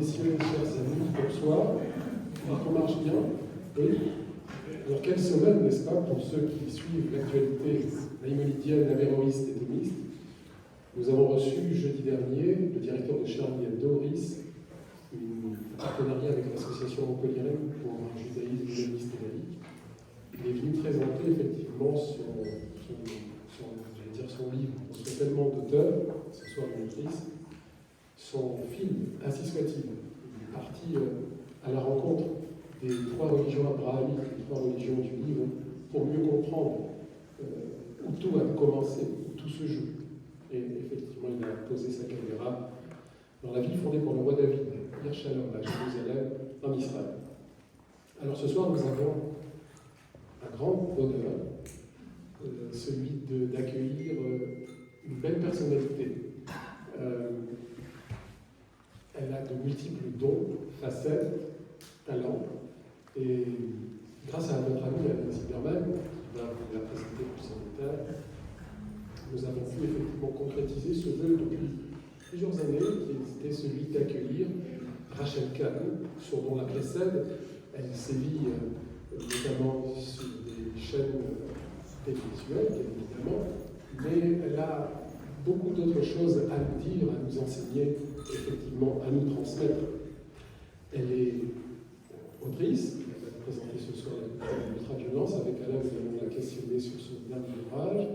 messieurs, chers amis, bonsoir. On marche bien. Oui. Alors, quelle semaine, n'est-ce pas, pour ceux qui suivent l'actualité laïmolidienne, avéroïste et thomiste. Nous avons reçu jeudi dernier le directeur de Charlie Hebdo, RIS, un partenariat avec l'association montpelliéraine pour un judaïsme humaniste et laïque. Il est venu présenter effectivement son livre. On soit tellement d'auteurs, ce soir une autrice, son film, Ainsi soit-il. Il est parti à la rencontre des trois religions abrahamiques, des trois religions du livre, pour mieux comprendre où tout a commencé, où tout se joue. Et effectivement, il a posé sa caméra dans la ville fondée par le roi David, Yerushalayim, à Jérusalem, en Israël. Alors ce soir, nous avons un grand honneur, celui d'accueillir une belle personnalité. Elle a de multiples dons, facettes, talents, et grâce à notre ami Alain Zimmerman, qui va vous la présenter plus en détail, nous avons pu effectivement concrétiser ce vœu depuis plusieurs années, qui était celui d'accueillir Rachel Kahn, son nom la précède. Elle sévit notamment sur des chaînes télévisuelles, bien évidemment, mais elle a beaucoup d'autres choses à nous dire, à nous enseigner, effectivement, à nous transmettre. Elle est autrice, elle va présenter ce soir l'ultra-violence. Avec Alain, nous allons la questionner sur son dernier ouvrage.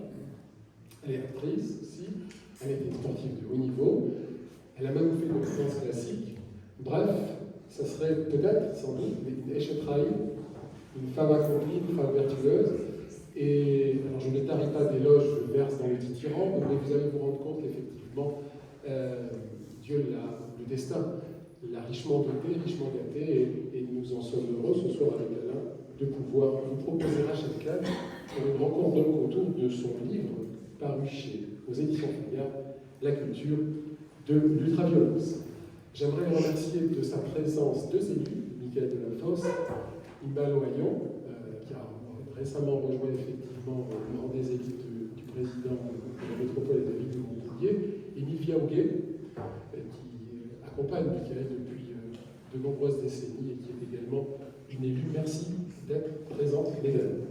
Elle est actrice aussi, elle est une sportive de haut niveau, elle a même fait de la danse classique. Bref, ça serait peut-être, sans doute, une Eshet Haim, une femme accomplie, une femme vertueuse. Et alors je ne tarie pas d'éloges, je verse dans le dithyrambe, mais vous allez vous rendre compte qu'effectivement, Dieu le destin l'a richement doté, richement gâté, et nous en sommes heureux ce soir avec Alain de pouvoir vous proposer Rachel Kahn pour une rencontre donc autour de son livre paru aux éditions Fayard, La culture de l'ultraviolence. J'aimerais le remercier de sa présence deux élus, Michael Delafosse, Imbal Oyon, qui a récemment rejoint effectivement le rang des élites du président de la métropole et de la ville de Montpellier, et Nivia Houguet, qui accompagne Michael depuis de nombreuses décennies et qui est également une élue. Merci d'être présente, mesdames.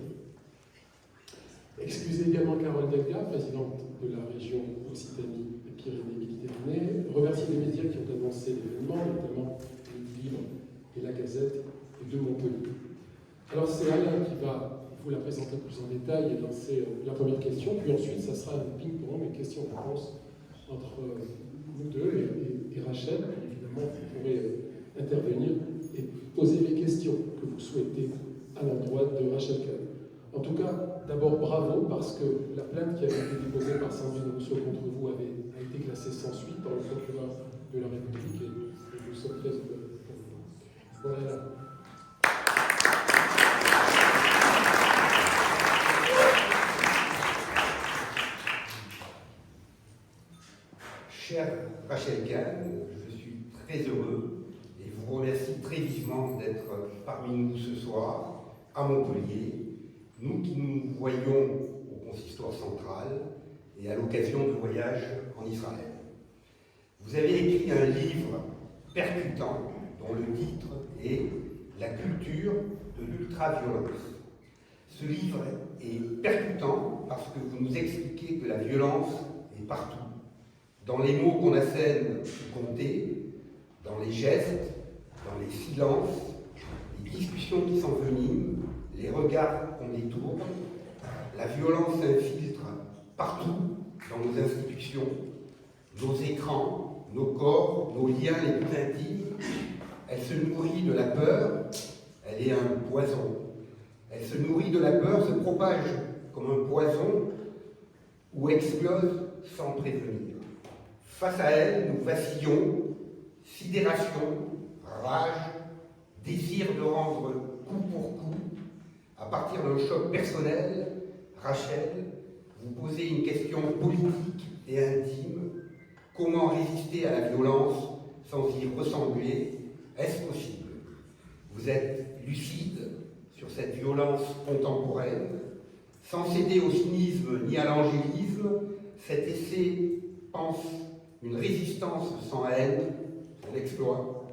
Excusez également Carole Delga, présidente de la région Occitanie et Pyrénées-Méditerranée. Remercier les médias qui ont annoncé l'événement, notamment le Livre et la Gazette de Montpellier. Alors c'est Alain qui va vous la présenter plus en détail et lancer la première question, puis ensuite ça sera un ping-pong, une question-réponse entre nous deux et Rachel. Évidemment, vous pourrez intervenir et poser les questions que vous souhaitez à l'endroit de Rachel Kahn. En tout cas, d'abord bravo, parce que la plainte qui avait été déposée par Sandrine Rousseau contre vous a été classée sans suite par le procureur de la République, et nous sommes très heureux pour vous. Voilà. Chère Rachel Kahn, je suis très heureux et vous remercie très vivement d'être parmi nous ce soir à Montpellier, nous qui nous voyons au consistoire central et à l'occasion de voyages en Israël. Vous avez écrit un livre percutant dont le titre est « La culture de l'ultra-violence ». Ce livre est percutant parce que vous nous expliquez que la violence est partout, dans les mots qu'on assène ou compter, dans les gestes, dans les silences, les discussions qui s'enveniment, les regards qu'on détourne. La violence s'infiltre partout dans nos institutions, nos écrans, nos corps, nos liens les plus intimes. Elle se nourrit de la peur, elle est un poison. Elle se nourrit de la peur, se propage comme un poison ou explose sans prévenir. Face à elle, nous vacillons, sidération, rage, désir de rendre coup pour coup. À partir d'un choc personnel, Rachel, vous posez une question politique et intime. Comment résister à la violence sans y ressembler? Est-ce possible? Vous êtes lucide sur cette violence contemporaine. Sans céder au cynisme ni à l'angélisme, cet essai pense une résistance sans haine, son exploit.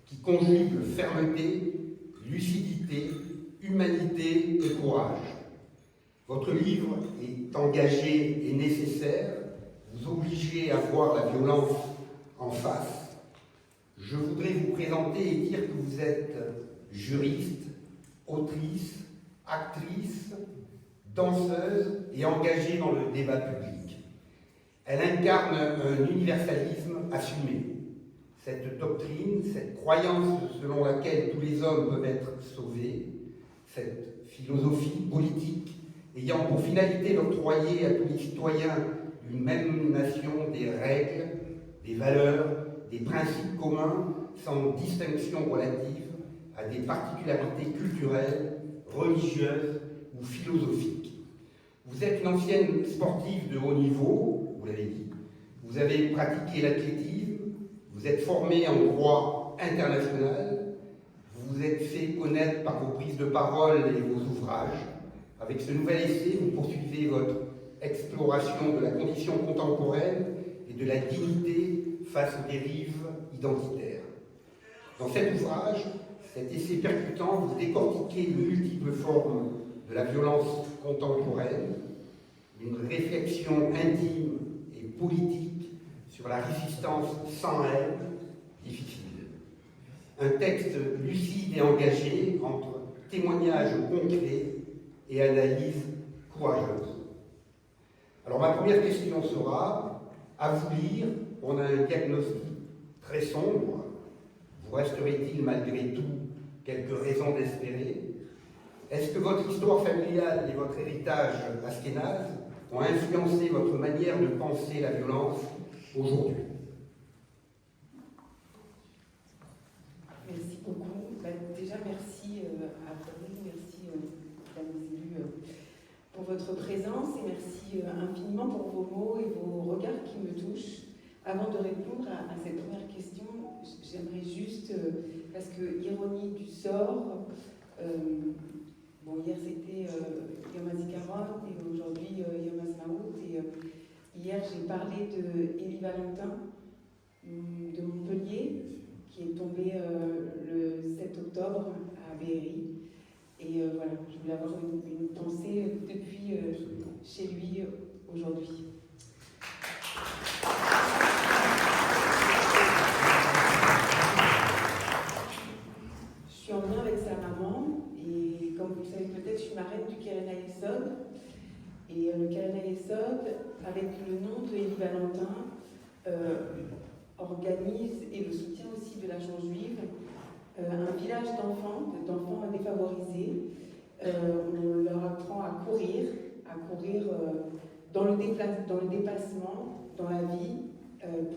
qui conjugue fermeté, lucidité, humanité et courage. Votre livre est engagé et nécessaire, vous obligez à voir la violence en face. Je voudrais vous présenter et dire que vous êtes juriste, autrice, actrice, danseuse et engagée dans le débat public. Elle incarne un universalisme assumé. Cette doctrine, cette croyance selon laquelle tous les hommes peuvent être sauvés, cette philosophie politique ayant pour finalité d'octroyer à tous les citoyens d'une même nation des règles, des valeurs, des principes communs sans distinction relative à des particularités culturelles, religieuses ou philosophiques. Vous êtes une ancienne sportive de haut niveau, vous l'avez dit, vous avez pratiqué l'athlétisme, vous êtes formée en droit international, vous vous êtes fait connaître par vos prises de parole et vos ouvrages. Avec ce nouvel essai, vous poursuivez votre exploration de la condition contemporaine et de la dignité face aux dérives identitaires. Dans cet ouvrage, cet essai percutant, vous décortiquez les multiples formes de la violence contemporaine, une réflexion intime et politique sur la résistance sans haine, difficile. Un texte lucide et engagé entre témoignages concrets et analyse courageuse. Alors ma première question sera, à vous lire, on a un diagnostic très sombre. Vous resterez-il malgré tout quelques raisons d'espérer? Est-ce que votre histoire familiale et votre héritage askénaze ont influencé votre manière de penser la violence aujourd'hui? Merci beaucoup. Déjà, merci à vous, merci à nos élus pour votre présence et merci infiniment pour vos mots et vos regards qui me touchent. Avant de répondre à cette première question, j'aimerais juste, parce que ironie du sort, bon, hier c'était Yom HaZikaron et aujourd'hui Yom HaZmaout, et hier j'ai parlé de Élie Valentin de Montpellier, qui est tombé le 7 octobre à Béhéry. Et voilà, je voulais avoir une pensée depuis chez lui aujourd'hui. Je suis en lien avec sa maman, et comme vous le savez peut-être, je suis marraine du Keren HaYesod. Et le Keren HaYesod, avec le nom de Élie Valentin, organise, et le soutien aussi de l'Agence juive, un village d'enfants défavorisés. On leur apprend à courir dans le dépassement, dans la vie,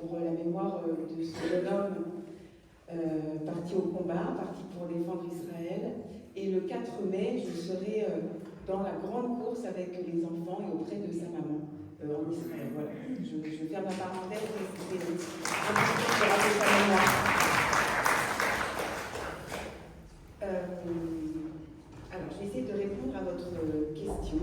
pour la mémoire de ce jeune homme parti au combat, parti pour défendre Israël. Et le 4 mai, je serai dans la grande course avec les enfants et auprès de sa maman en Israël. Voilà. Je ferme ma parenthèse, et c'était un petit peu de rappeler sa mémoire. Alors, je vais essayer de répondre à votre question.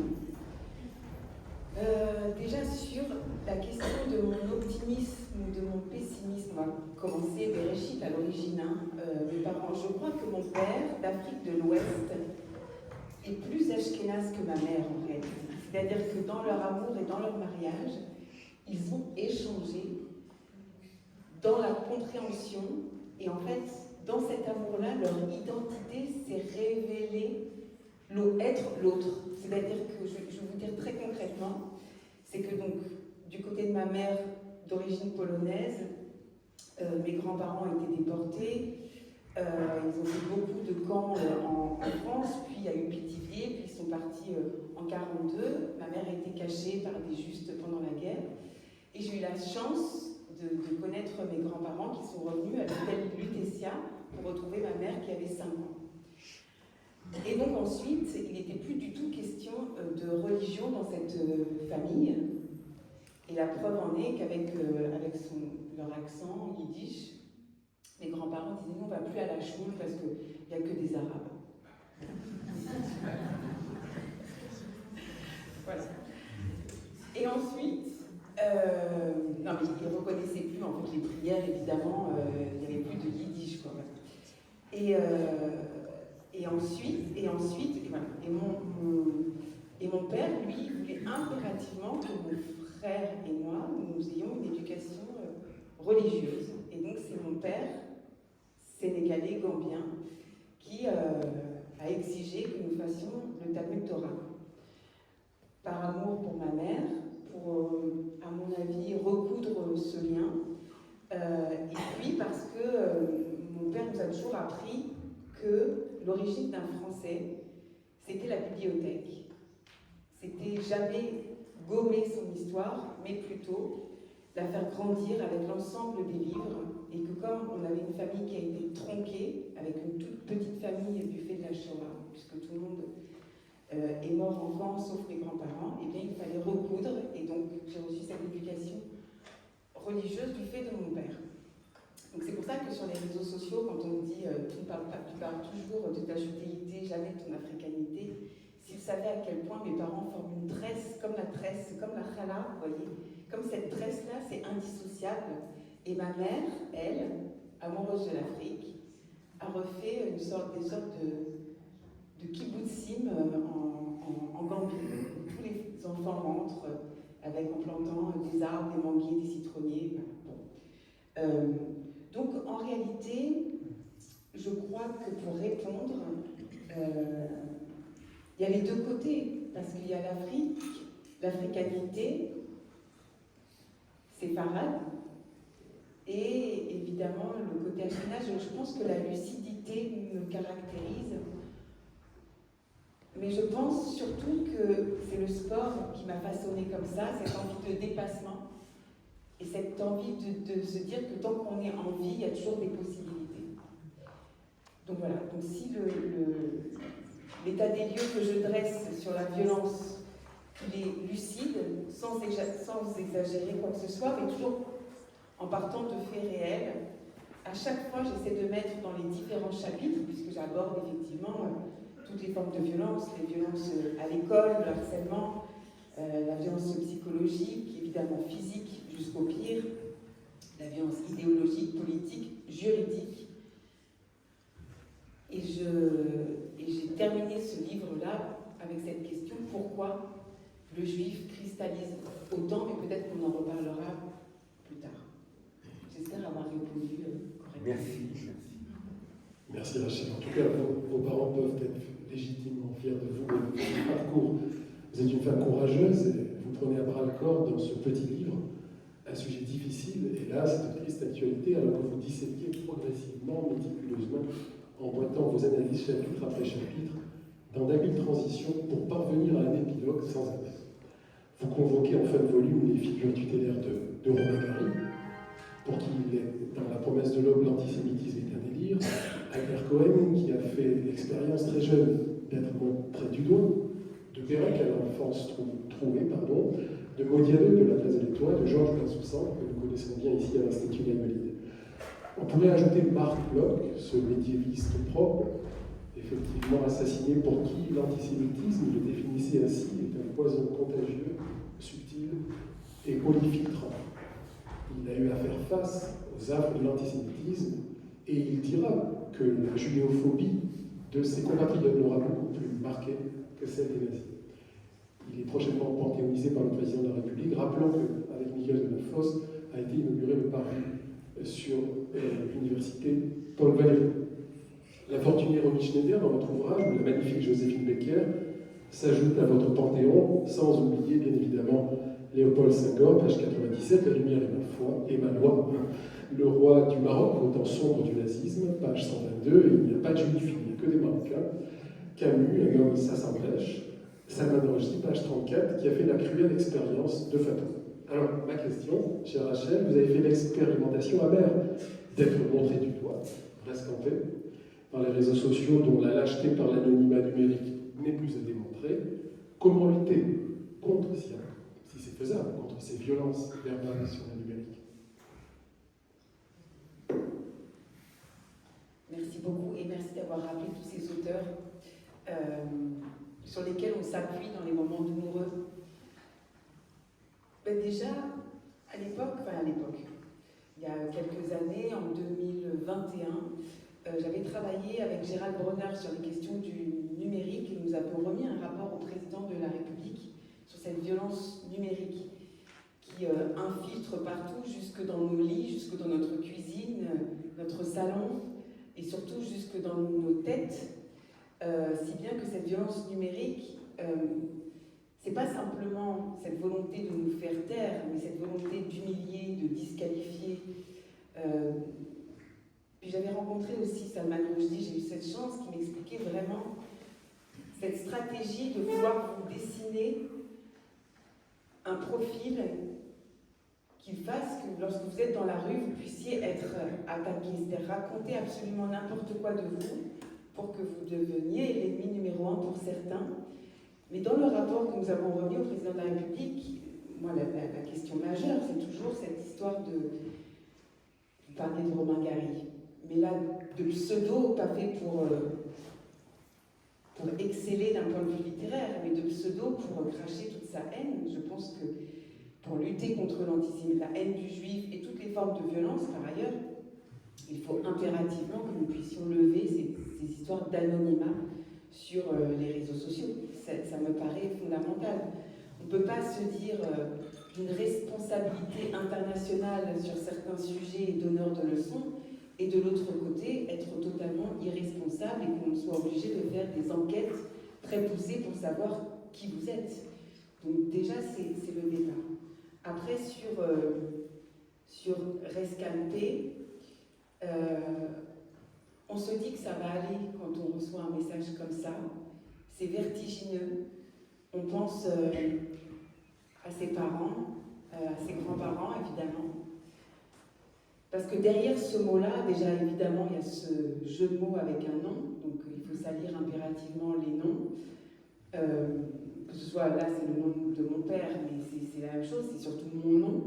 Déjà sur la question de mon optimisme ou de mon pessimisme, on va commencer Bereshit à l'origine. Mes parents, je crois que mon père d'Afrique de l'Ouest est plus ashkénaze que ma mère en réalité. C'est-à-dire que dans leur amour et dans leur mariage, ils ont échangé dans la compréhension, et en fait, dans cet amour-là, leur identité s'est révélée être l'autre. C'est-à-dire que, je vais vous dire très concrètement, c'est que donc, du côté de ma mère d'origine polonaise, mes grands-parents étaient déportés, ils ont fait beaucoup de camps en France, puis il y a eu Pithiviers, puis ils sont partis en 1942. Ma mère a été cachée par des justes pendant la guerre, et j'ai eu la chance de connaître mes grands-parents qui sont revenus à l'hôtel Lutetia pour retrouver ma mère qui avait 5 ans. Et donc ensuite, il n'était plus du tout question de religion dans cette famille. Et la preuve en est qu'avec leur accent yiddish, mes grands-parents disaient « nous, on ne va plus à la choule parce qu'il n'y a que des Arabes ». Voilà. Et ensuite, non mais ils ne reconnaissaient plus en fait les prières, évidemment, il n'y avait plus de yiddish, quoi. Et ensuite, et voilà. Et mon père, lui, voulait impérativement que mon frère et moi, nous ayons une éducation religieuse. Et donc c'est mon père, sénégalais, gambien, qui a exigé que nous fassions le Talmud Torah. Par amour pour ma mère, pour, à mon avis, recoudre ce lien. Et puis parce que mon père nous a toujours appris que l'origine d'un Français, c'était la bibliothèque. C'était jamais gommer son histoire, mais plutôt la faire grandir avec l'ensemble des livres. Et que comme on avait une famille qui a été tronquée, avec une toute petite famille du fait de la Shoah, puisque tout le monde est mort en camp, sauf mes grands-parents, et bien il fallait recoudre. Et donc j'ai reçu cette éducation religieuse du fait de mon père. Donc c'est pour ça que sur les réseaux sociaux, quand on me dit tu parles toujours de ta judéité, jamais de ton africanité, s'ils savaient à quel point mes parents forment une tresse, comme la chala, vous voyez, comme cette tresse-là, c'est indissociable. Et ma mère, elle, amoureuse de l'Afrique, a refait des sortes de kibbutzim en Gambie. Tous les enfants rentrent en plantant des arbres, des manguiers, des citronniers. Voilà. Bon. Donc en réalité, je crois que pour répondre, il y a les deux côtés, parce qu'il y a l'Afrique, l'africanité, séfarade, et évidemment le côté ashkénaze. Je pense que la lucidité me caractérise, mais je pense surtout que c'est le sport qui m'a façonné comme ça, cette envie de dépassement, et cette envie de se dire que tant qu'on est en vie, il y a toujours des possibilités. Donc voilà, donc si l'état des lieux que je dresse sur la violence, il est lucide, sans exagérer quoi que ce soit, mais toujours en partant de faits réels. À chaque fois, j'essaie de mettre dans les différents chapitres, puisque j'aborde effectivement toutes les formes de violence, les violences à l'école, le harcèlement, la violence psychologique, évidemment physique jusqu'au pire, la violence idéologique, politique, juridique. Et j'ai terminé ce livre-là avec cette question: pourquoi le juif cristallise autant, mais peut-être qu'on en reparlera plus tard. J'espère avoir répondu correctement. Merci. Merci Rachel. En tout cas, vos parents peuvent être légitimement fiers de vous et de votre parcours. Vous êtes une femme courageuse et vous prenez à bras le corps dans ce petit livre un sujet difficile, hélas, de triste actualité, alors que vous disséquiez progressivement, méticuleusement, emboîtant vos analyses chapitre après chapitre, dans d'habiles transitions pour parvenir à un épilogue sans appel. Vous convoquez en fin de volume les figures tutélaires de Romain Gary, pour qui il est, dans La promesse de l'homme, l'antisémitisme est un délire, Albert Cohen, qui a fait l'expérience très jeune d'être montré du doigt, de Pérec à l'enfance trouvée, de Modiano de La place de l'Étoile, de Georges Bensoussan, que nous connaissons bien ici à l'Institut Laïvalide. On pourrait ajouter Marc Bloch, ce médiéviste propre, effectivement assassiné, pour qui l'antisémitisme, le définissait ainsi, est un poison contagieux, subtil et polyfiltrant. Il a eu à faire face aux affres de l'antisémitisme et il dira que la judéophobie de ses compatriotes l'aura beaucoup plus marquée que celle des nazis. Il est prochainement panthéonisé par le président de la République, rappelant qu'avec Miguel de la Fosse a été inauguré le pari sur l'université Paul Valéry. L'infortuné Romy Schneider, dans votre ouvrage, ou la magnifique Joséphine Becker, s'ajoute à votre panthéon, sans oublier bien évidemment Léopold Senghor, page 97, La lumière et ma loi, le roi du Maroc, au temps sombre du nazisme, page 122, il n'y a pas de juifs, il n'y a que des Marocains. Camus, un homme, ça s'empêche. Salman Rushdie, page 34, qui a fait la cruelle expérience de Fatou. Alors, ma question, chère Rachel, vous avez fait l'expérimentation amère d'être montré du doigt, rescampé, par les réseaux sociaux dont la lâcheté par l'anonymat numérique n'est plus à démontrer. Comment lutter contre cela, si c'est faisable, contre ces violences verbales sur le numérique? Merci beaucoup et merci d'avoir rappelé tous ces auteurs sur lesquels on s'appuie dans les moments douloureux. Ben déjà, il y a quelques années, en 2021, j'avais travaillé avec Gérald Bronner sur les questions du numérique et nous avons remis un rapport au président de la République sur cette violence numérique qui infiltre partout, jusque dans nos lits, jusque dans notre cuisine, notre salon et surtout jusque dans nos têtes, si bien que cette violence numérique, c'est pas simplement cette volonté de nous faire taire, mais cette volonté d'humilier, de disqualifier. Puis j'avais rencontré aussi Salman Rushdie, j'ai eu cette chance, qui m'expliquait vraiment cette stratégie de vouloir vous dessiner un profil qui fasse que lorsque vous êtes dans la rue, vous puissiez être attaqué, c'est-à-dire raconter absolument n'importe quoi de vous pour que vous deveniez l'ennemi numéro 1 pour certains. Mais dans le rapport que nous avons remis au président de la République, moi la question majeure, c'est toujours cette histoire de... Vous parlez de Romain Gary, mais là, de pseudo, pas fait pour exceller d'un point de vue littéraire, mais de pseudo pour cracher toute sa haine. Je pense que pour lutter contre l'antisémitisme, la haine du juif et toutes les formes de violence, par ailleurs, il faut impérativement que nous puissions lever ces histoires d'anonymat sur les réseaux sociaux. Ça me paraît fondamental. On ne peut pas se dire d'une responsabilité internationale sur certains sujets et donneur de leçons, et de l'autre côté, être totalement irresponsable et qu'on soit obligé de faire des enquêtes très poussées pour savoir qui vous êtes. Donc déjà, c'est le départ. Après, sur Rescalpé, on se dit que ça va aller quand on reçoit un message comme ça. C'est vertigineux. On pense à ses parents, à ses grands-parents, évidemment. Parce que derrière ce mot-là, déjà, évidemment, il y a ce jeu de mots avec un nom. Donc, il faut salir impérativement les noms. Que ce soit, là, c'est le nom de mon père, mais c'est la même chose, c'est surtout mon nom.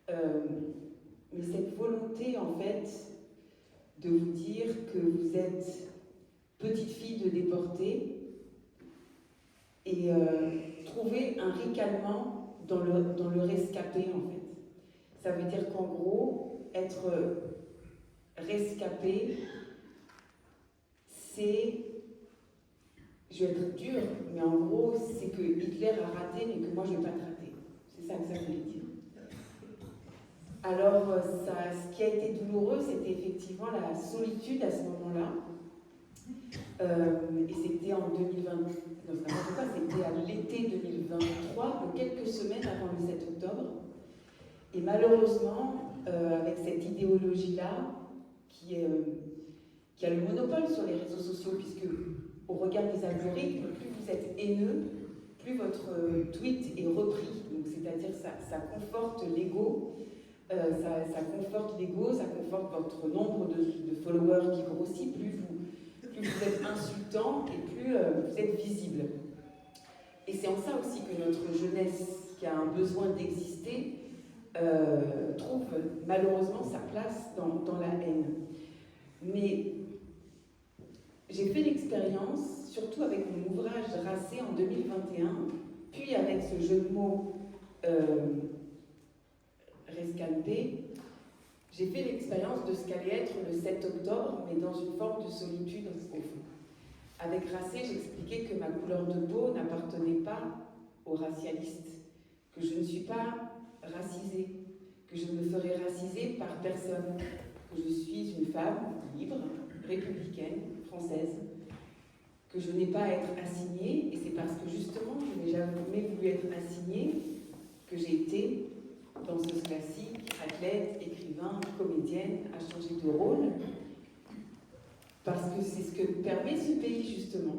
Mais cette volonté, en fait, de vous dire que vous êtes petite fille de déportés et trouver un ricanement dans le rescapé, en fait. Ça veut dire qu'en gros, être rescapé, c'est... Je vais être dure, mais en gros, c'est que Hitler a raté, mais que moi, je ne vais pas te rater. C'est ça que ça voulait dire. Alors, ce qui a été douloureux, c'était effectivement la solitude à ce moment-là. Et c'était en 2020. Non, c'était à l'été 2023, donc quelques semaines avant le 7 octobre. Et malheureusement, avec cette idéologie-là, qui a le monopole sur les réseaux sociaux, puisque au regard des algorithmes, plus vous êtes haineux, plus votre tweet est repris. Donc, c'est-à-dire ça conforte l'ego, ça conforte l'ego, ça conforte votre nombre de followers qui grossit, plus vous êtes insultant et plus vous êtes visible. Et c'est en ça aussi que notre jeunesse, qui a un besoin d'exister, trouve malheureusement sa place dans la haine. Mais j'ai fait l'expérience, surtout avec mon ouvrage Racé en 2021, puis avec ce jeu de mots Rescalpé, j'ai fait l'expérience de ce qu'allait être le 7 octobre, mais dans une forme de solitude au fond. Avec Racé, j'expliquais que ma couleur de peau n'appartenait pas aux racialistes, que je ne suis pas racisée, que je ne me ferai raciser par personne, que je suis une femme libre, républicaine, française, que je n'ai pas à être assignée, et c'est parce que justement je n'ai jamais voulu être assignée que j'ai été dans ce classique, athlète, écrivain, comédienne, à changer de rôle, parce que c'est ce que permet ce pays justement.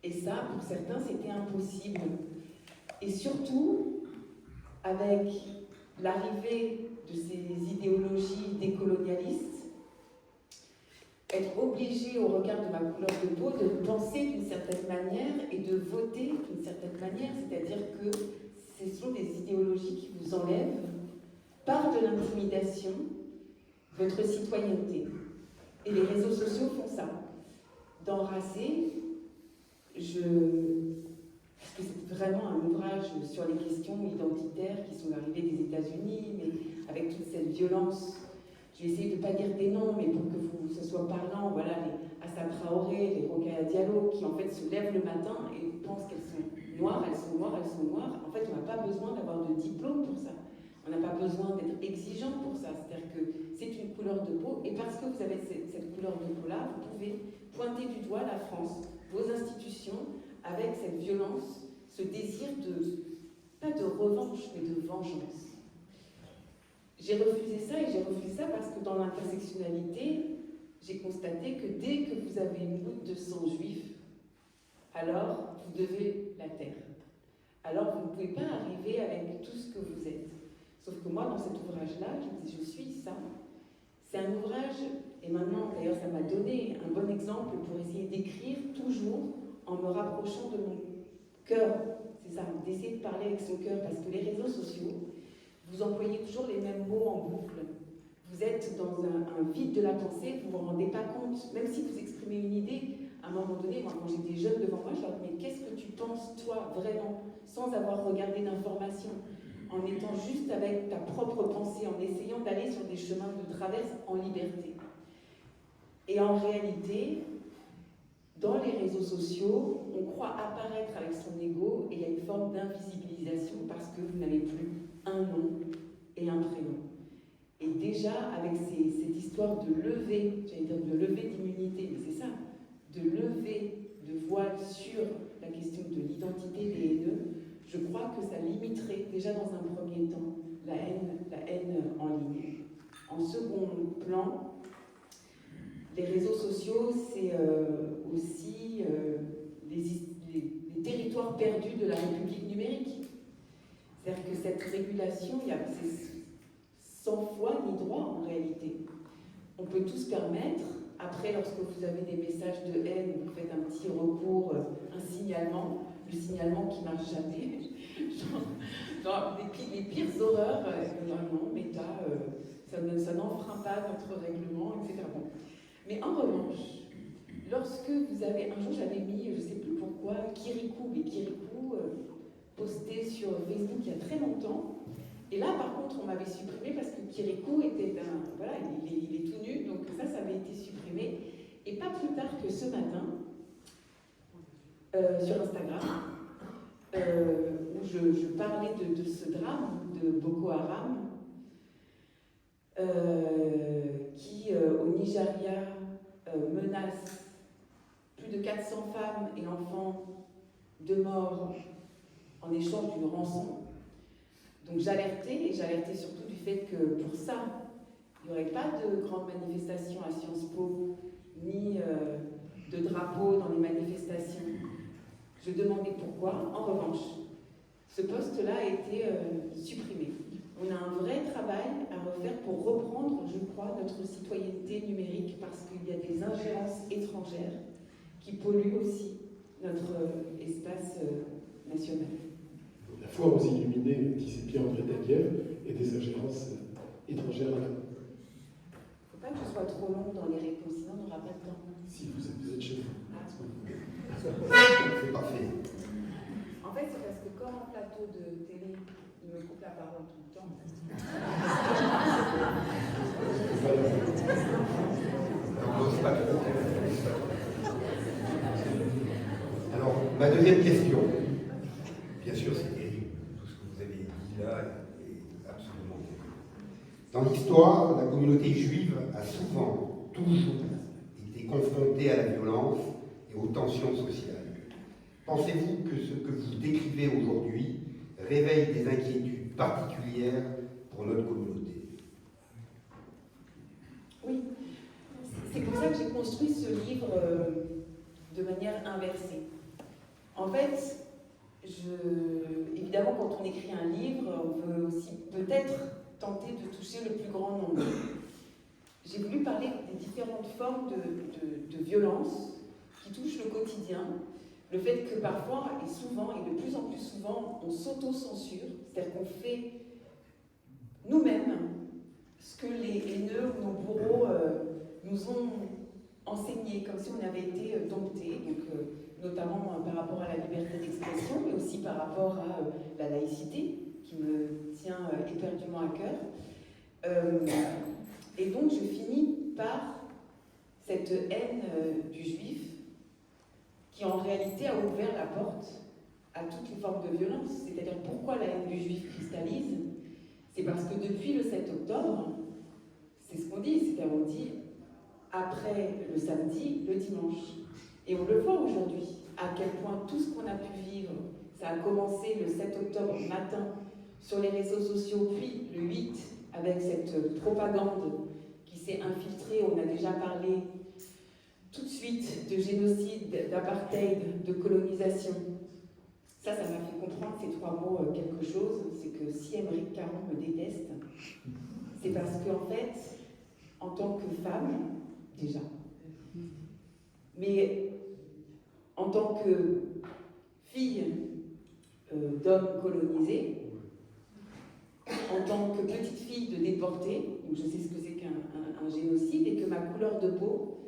Et ça, pour certains, c'était impossible. Et surtout, avec l'arrivée de ces idéologies décolonialistes, être obligé au regard de ma couleur de peau de penser d'une certaine manière et de voter d'une certaine manière, c'est-à-dire que ce sont des idéologies qui vous enlèvent, par de l'intimidation, votre citoyenneté. Et les réseaux sociaux font ça. Dans Racé, parce que c'est vraiment un ouvrage sur les questions identitaires qui sont arrivées des États-Unis, mais avec toute cette violence je vais essayer de ne pas dire des noms, mais pour que ce soit parlant, voilà, les Assa Traoré, les Rokhaya Diallo, qui en fait se lèvent le matin et pensent qu'elles sont noires, elles sont noires, elles sont noires. En fait, on n'a pas besoin d'avoir de diplôme pour ça. On n'a pas besoin d'être exigeant pour ça. C'est-à-dire que c'est une couleur de peau, et parce que vous avez cette couleur de peau-là, vous pouvez pointer du doigt la France, vos institutions, avec cette violence, ce désir pas de revanche, mais de vengeance. J'ai refusé ça, et j'ai refusé ça parce que dans l'intersectionnalité, j'ai constaté que dès que vous avez une goutte de sang juif, alors vous devez la taire. Alors vous ne pouvez pas arriver avec tout ce que vous êtes. Sauf que moi, dans cet ouvrage-là, je me dis, je suis ça. C'est un ouvrage, et maintenant, d'ailleurs, ça m'a donné un bon exemple pour essayer d'écrire toujours en me rapprochant de mon cœur. C'est ça, d'essayer de parler avec son cœur, parce que les réseaux sociaux, vous employez toujours les mêmes mots en boucle. Vous êtes dans un vide de la pensée, vous ne vous rendez pas compte. Même si vous exprimez une idée, à un moment donné, moi, quand j'étais jeune devant moi, je leur disais, mais qu'est-ce que tu penses, toi, vraiment, sans avoir regardé d'informations, en étant juste avec ta propre pensée, en essayant d'aller sur des chemins de traverse en liberté. Et en réalité, dans les réseaux sociaux, on croit apparaître avec son ego, et il y a une forme d'invisibilisation parce que vous n'avez plus un nom et un prénom. Et déjà, avec cette histoire de lever, j'allais dire de lever d'immunité, mais c'est ça, de lever de voile sur la question de l'identité des haineux, je crois que ça limiterait déjà dans un premier temps la haine en ligne. En second plan, les réseaux sociaux, c'est aussi les territoires perdus de la République numérique. C'est-à-dire que cette régulation, c'est sans foi ni droit en réalité. On peut tout se permettre. Après, lorsque vous avez des messages de haine, vous faites un petit recours, un signalement, le signalement qui ne marche jamais. genre les pires horreurs, non, Meta, ça n'enfreint pas notre règlement, etc. Bon. Mais en revanche, lorsque vous avez, un jour j'avais mis, je ne sais plus pourquoi, Kirikou, mais Kirikou posté sur Facebook il y a très longtemps. Et là, par contre, on m'avait supprimé parce que Kirikou était voilà, il est tout nu, donc ça avait été supprimé. Et pas plus tard que ce matin, sur Instagram, où je parlais de ce drame de Boko Haram, qui, au Nigeria, menace plus de 400 femmes et enfants de mort en échange d'une rançon. Donc j'alertais, et j'alertais surtout du fait que pour ça, il n'y aurait pas de grandes manifestations à Sciences Po, ni de drapeaux dans les manifestations. Je demandais pourquoi. En revanche, ce poste-là a été supprimé. On a un vrai travail à refaire pour reprendre, je crois, notre citoyenneté numérique, parce qu'il y a des ingérences étrangères qui polluent aussi notre espace national. La foi aux illuminés, disait Pierre-André Daguerre, et des ingérences étrangères à la main. Il ne faut pas que je sois trop long dans les réponses, sinon on n'aura pas de temps. Si vous êtes chez vous. C'est parfait. En fait, c'est parce que comme en plateau de télé, il me coupe la parole tout le temps. n'ose pas trop. Alors, ma deuxième question, bien sûr, c'est terrible. Tout ce que vous avez dit là est absolument terrible. Dans l'histoire, la communauté juive a souvent, toujours, été confrontée à la violence et aux tensions sociales. Pensez-vous que ce que vous décrivez aujourd'hui réveille des inquiétudes particulières pour notre communauté? Oui, c'est pour ça que j'ai construit ce livre de manière inversée. En fait, évidemment, quand on écrit un livre, on veut aussi peut-être tenter de toucher le plus grand nombre. J'ai voulu parler des différentes formes de violence qui touchent le quotidien. Le fait que parfois, et souvent, et de plus en plus souvent, on s'auto-censure, c'est-à-dire qu'on fait nous-mêmes ce que les haineux ou nos bourreaux nous ont enseigné, comme si on avait été domptés, donc, notamment par rapport à la liberté d'expression, mais aussi par rapport à la laïcité, qui me tient éperdument à cœur. Et donc je finis par cette haine du juif qui en réalité a ouvert la porte à toutes les formes de violence. C'est-à-dire pourquoi la haine du juif cristallise? C'est parce que depuis le 7 octobre, c'est ce qu'on dit, c'est-à-dire on dit après le samedi, le dimanche. Et on le voit aujourd'hui, à quel point tout ce qu'on a pu vivre, ça a commencé le 7 octobre matin sur les réseaux sociaux, puis le 8 avec cette propagande qui s'est infiltrée. On a déjà parlé tout de suite de génocide, d'apartheid, de colonisation. Ça m'a fait comprendre ces trois mots quelque chose. C'est que si Émeric Caron me déteste, c'est parce qu'en fait, en tant que femme, déjà, mais en tant que fille d'hommes colonisés, en tant que petite fille de déportés, donc je sais ce que c'est qu'un génocide, et que ma couleur de peau,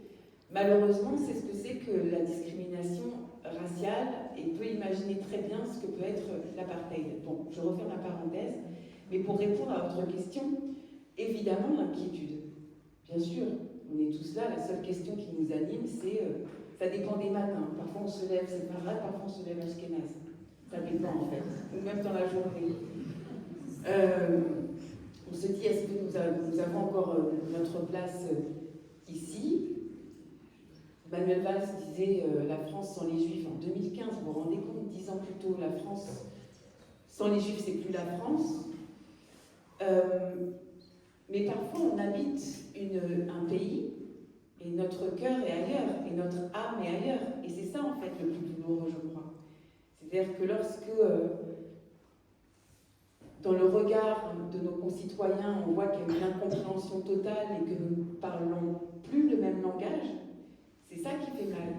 malheureusement, c'est ce que c'est que la discrimination raciale, et peut imaginer très bien ce que peut être l'apartheid. Bon, je referme la parenthèse, mais pour répondre à votre question, évidemment l'inquiétude. Bien sûr, on est tous là, la seule question qui nous anime, c'est ça dépend des matins. Parfois on se lève séparate, parfois on se lève ashkénaze. Ça dépend en fait, ou même dans la journée. On se dit, est-ce que nous avons encore notre place ici? Manuel Valls disait la France sans les Juifs en 2015, vous vous rendez compte, 10 ans plus tôt, la France sans les Juifs, c'est plus la France. Mais parfois, on habite un pays et notre cœur est ailleurs, et notre âme est ailleurs. Et c'est ça, en fait, le plus douloureux, je crois. C'est-à-dire que lorsque, dans le regard de nos concitoyens, on voit qu'il y a une incompréhension totale et que nous ne parlons plus le même langage, c'est ça qui fait mal.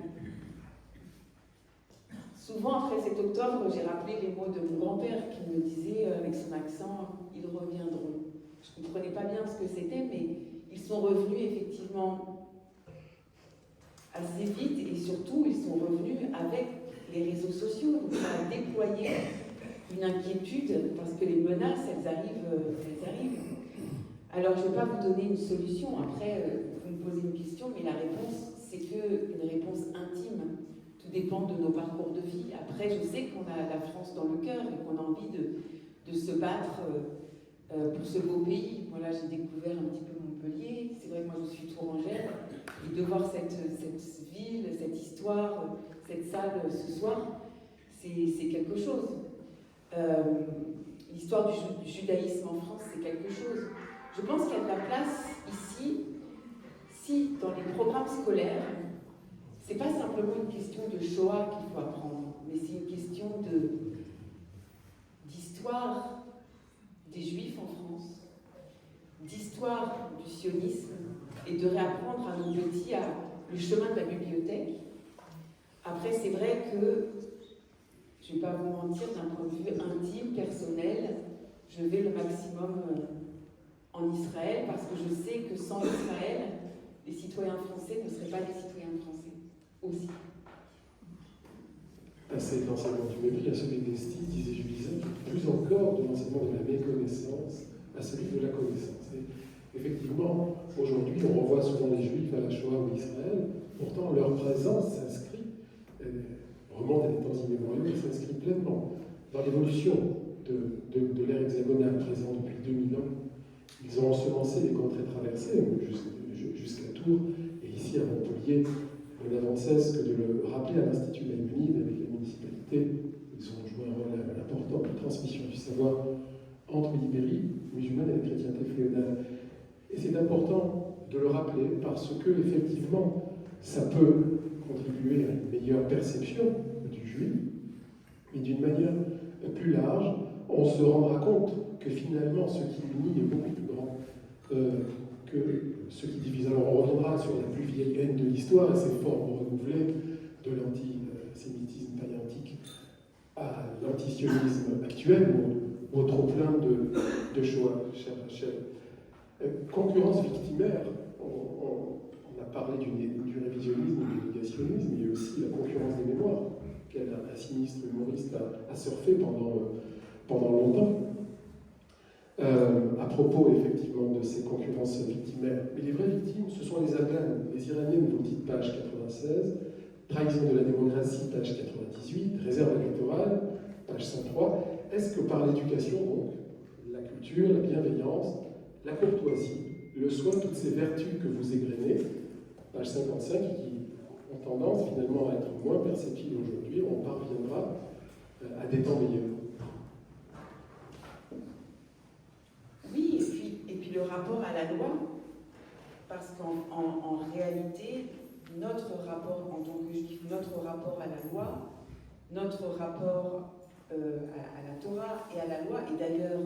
Souvent, après 7 octobre, j'ai rappelé les mots de mon grand-père qui me disait, avec son accent, « ils reviendront ». Je ne comprenais pas bien ce que c'était, mais ils sont revenus effectivement assez vite, et surtout, ils sont revenus avec les réseaux sociaux. Donc ça a déployé une inquiétude, parce que les menaces, elles arrivent. Alors, je ne vais pas vous donner une solution. Après, vous me posez une question, mais la réponse, c'est qu'une réponse intime. Tout dépend de nos parcours de vie. Après, je sais qu'on a la France dans le cœur et qu'on a envie de se battre pour ce beau pays. Voilà, j'ai découvert un petit peu Montpellier. C'est vrai que moi, je suis tourangelle. Et de voir cette ville, cette histoire, cette salle ce soir, c'est quelque chose. L'histoire du judaïsme en France, c'est quelque chose. Je pense qu'il y a de la place ici, si dans les programmes scolaires, c'est pas simplement une question de Shoah qu'il faut apprendre, mais c'est une question d'histoire des Juifs en France, d'histoire du sionisme, et de réapprendre à nos petits le chemin de la bibliothèque. Après, c'est vrai que, je ne vais pas vous mentir, d'un point de vue intime, personnel, je vais le maximum en Israël, parce que je sais que sans Israël, les citoyens français ne seraient pas des citoyens français, aussi. Passer de l'enseignement du mépris à celui de l'estime, je disais, plus encore de l'enseignement de la méconnaissance à celui de la connaissance. Et effectivement, aujourd'hui, on revoit souvent les Juifs à la Shoah ou Israël, pourtant leur présence s'inscrit, remonte à des temps immémoriaux, s'inscrit pleinement dans l'évolution de l'ère hexagonale présente depuis 2000 ans. Ils ont ensemencé les contrées traversées jusqu'à Tours, et ici à Montpellier, on n'avons de cesse que de le rappeler à l'Institut Maïmonide avec les municipalités. Ils ont joué un rôle important de transmission du savoir entre l'Ibérie musulmane et la chrétienté féodale. Et c'est important de le rappeler parce que, effectivement, ça peut contribuer à une meilleure perception du juif, mais d'une manière plus large, on se rendra compte que finalement, ce qui unit est beaucoup plus grand que ce qui divise. Alors on reviendra sur la plus vieille haine de l'histoire et ses formes renouvelées de l'antisémitisme païentique à l'antisionisme actuel ou au trop-plein de Shoah, cher Rachel. Concurrence victimaire, on a parlé du révisionnisme et du négationnisme, il y a aussi la concurrence des mémoires, qu'un sinistre humoriste a surfé pendant longtemps. À propos effectivement de ces concurrences victimaires. Mais les vraies victimes, ce sont les Afghanes, les Iraniennes, vous dites page 96, trahison de la démocratie, page 98, réserve électorale, page 103. Est-ce que par l'éducation, donc, la culture, la bienveillance, la courtoisie, le soin, toutes ces vertus que vous égrenez, page 55, qui ont tendance finalement à être moins perceptibles aujourd'hui, on parviendra à des temps meilleurs? Oui, et puis le rapport à la loi, parce qu'en réalité, notre rapport en tant que juif, notre rapport à la loi, notre rapport à la Torah et à la loi, et d'ailleurs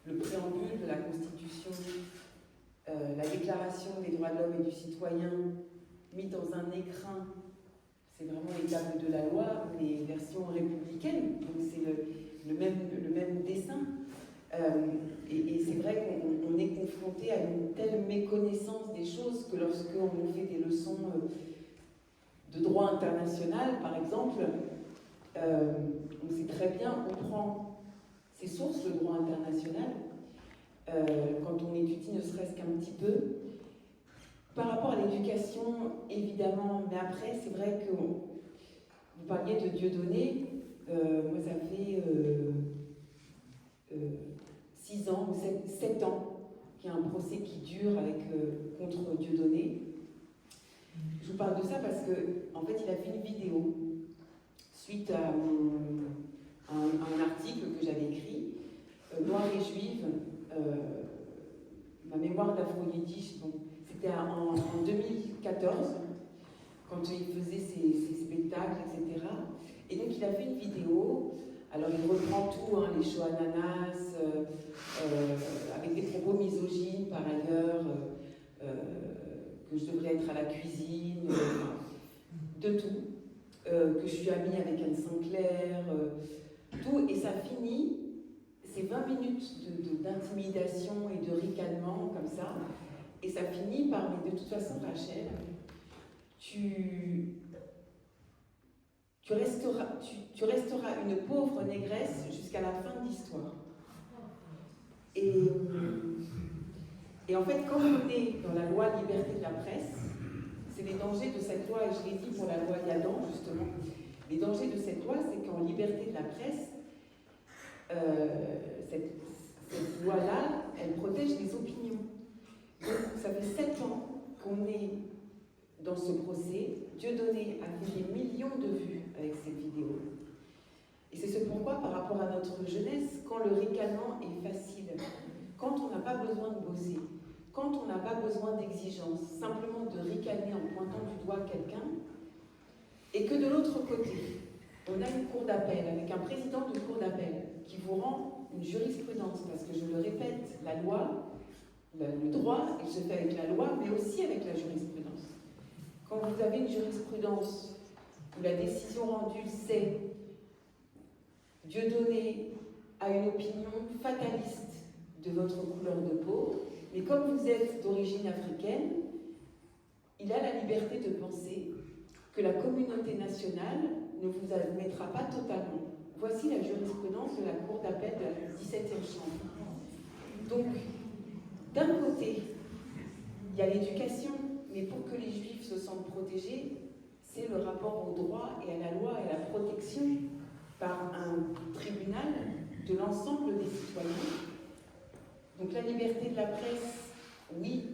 le préambule de la Constitution, la Déclaration des droits de l'homme et du citoyen, mis dans un écrin, c'est vraiment les tables de la loi, mais version républicaine, donc c'est le même dessin. Et c'est vrai qu'on est confronté à une telle méconnaissance des choses que lorsqu'on nous fait des leçons de droit international, par exemple, on sait très bien où prend ses sources le droit international, quand on étudie ne serait-ce qu'un petit peu. Par rapport à l'éducation, évidemment, mais après, c'est vrai que vous parliez de Dieudonné, moi ça fait 6 ans ou 7 ans qu'il y a un procès qui dure contre Dieudonné. Je vous parle de ça parce que, en fait, il a fait une vidéo suite à un article que j'avais écrit, Noire et Juive, ma mémoire d'Afro-Yiddish. Bon, c'était en 2014, quand il faisait ses spectacles, etc. Et donc il a fait une vidéo. Alors il reprend tout, hein, les Shoah-Nanas, avec des propos misogynes par ailleurs, que je devrais être à la cuisine, de tout, que je suis amie avec Anne Sinclair, tout, et ça finit, c'est 20 minutes d'intimidation et de ricanement comme ça, et ça finit par, mais de toute façon Rachel, tu resteras une pauvre négresse jusqu'à la fin de l'histoire. Et en fait, quand on est dans la loi liberté de la presse, c'est les dangers de cette loi, et je l'ai dit pour la loi Yadan, justement, les dangers de cette loi, c'est qu'en liberté de la presse, cette loi-là, elle protège les opinions. Donc, ça fait 7 ans qu'on est dans ce procès. Dieudonné a fait des millions de vues avec cette vidéo. Et c'est ce pourquoi, par rapport à notre jeunesse, quand le ricanement est facile, quand on n'a pas besoin de bosser, quand on n'a pas besoin d'exigence, simplement de ricaner en pointant du doigt quelqu'un, et que de l'autre côté, on a une cour d'appel, avec un président de cour d'appel, qui vous rend une jurisprudence, parce que je le répète, la loi, le droit, il se fait avec la loi, mais aussi avec la jurisprudence. Quand vous avez une jurisprudence où la décision rendue, c'est Dieudonné a une opinion fataliste de votre couleur de peau, mais comme vous êtes d'origine africaine, il a la liberté de penser que la communauté nationale ne vous admettra pas totalement. Voici la jurisprudence de la Cour d'appel de la 17e chambre. Donc, d'un côté, il y a l'éducation, mais pour que les Juifs se sentent protégés, c'est le rapport au droit et à la loi et à la protection par un tribunal de l'ensemble des citoyens. Donc la liberté de la presse, oui,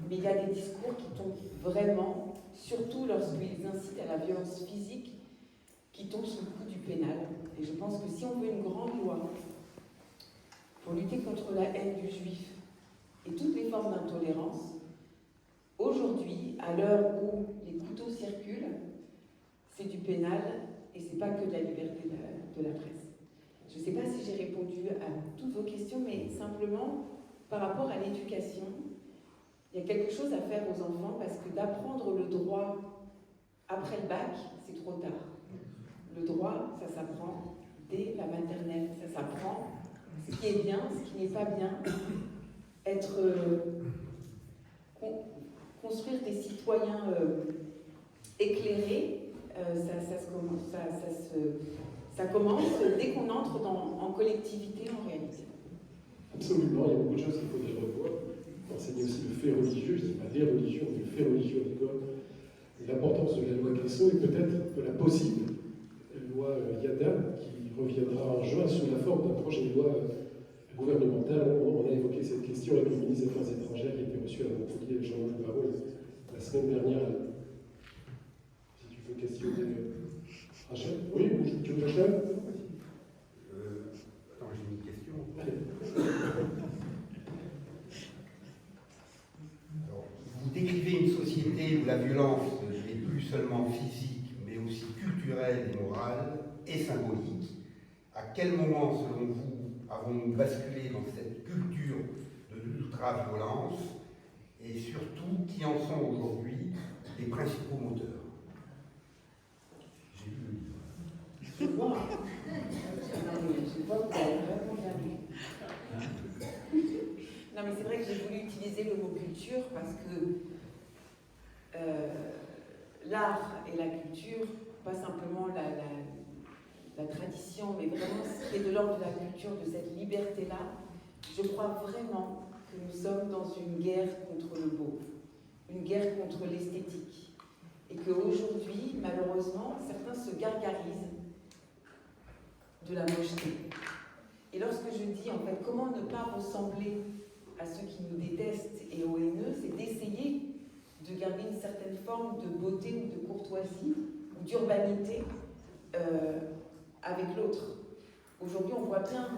mais il y a des discours qui tombent vraiment, surtout lorsqu'ils incitent à la violence physique, qui tombent sous le coup du pénal. Et je pense que si on veut une grande loi pour lutter contre la haine du juif et toutes les formes d'intolérance, aujourd'hui, à l'heure où les couteaux circulent, c'est du pénal et c'est pas que de la liberté de la presse. Je ne sais pas si j'ai répondu à toutes vos questions, mais simplement, par rapport à l'éducation, il y a quelque chose à faire aux enfants parce que d'apprendre le droit après le bac, c'est trop tard. Le droit, ça s'apprend dès la maternelle, ça s'apprend ce qui est bien, ce qui n'est pas bien, construire des citoyens éclairés, ça commence dès qu'on entre en collectivité en réalité. Absolument, il y a beaucoup de choses qu'il faudrait revoir. Enseigner aussi le fait religieux, je ne dis pas des religions, mais le fait religieux à l'école. L'importance de la loi Guesso et peut-être de la possible loi Yada qui reviendra en juin sous la forme d'un projet de loi gouvernemental. On a évoqué cette question avec le ministre des Affaires étrangères qui était reçu à Montpellier, Jean-Louis Barrot, la semaine dernière. Si tu veux questionner Rachel. Oui, tu veux Rachel? Attends, j'ai une question. Alors, vous décrivez une société où la violence n'est plus seulement physique, mais aussi culturelle et morale et symbolique. À quel moment, selon vous, avons-nous basculé dans cette culture de l'ultra-violence? Et surtout, qui en sont aujourd'hui les principaux moteurs? J'ai lu le livre. Je vois. Je vois que vous avez vraiment bien lu. Non, mais c'est vrai que j'ai voulu utiliser le mot culture parce que l'art et la culture, pas simplement la tradition, mais vraiment ce qui est de l'ordre de la culture, de cette liberté-là, je crois vraiment que nous sommes dans une guerre contre le beau, une guerre contre l'esthétique. Et qu'aujourd'hui, malheureusement, certains se gargarisent de la mocheté. Et lorsque je dis, en fait, comment ne pas ressembler à ceux qui nous détestent et aux haineux, c'est d'essayer de garder une certaine forme de beauté ou de courtoisie ou d'urbanité avec l'autre. Aujourd'hui, on voit bien,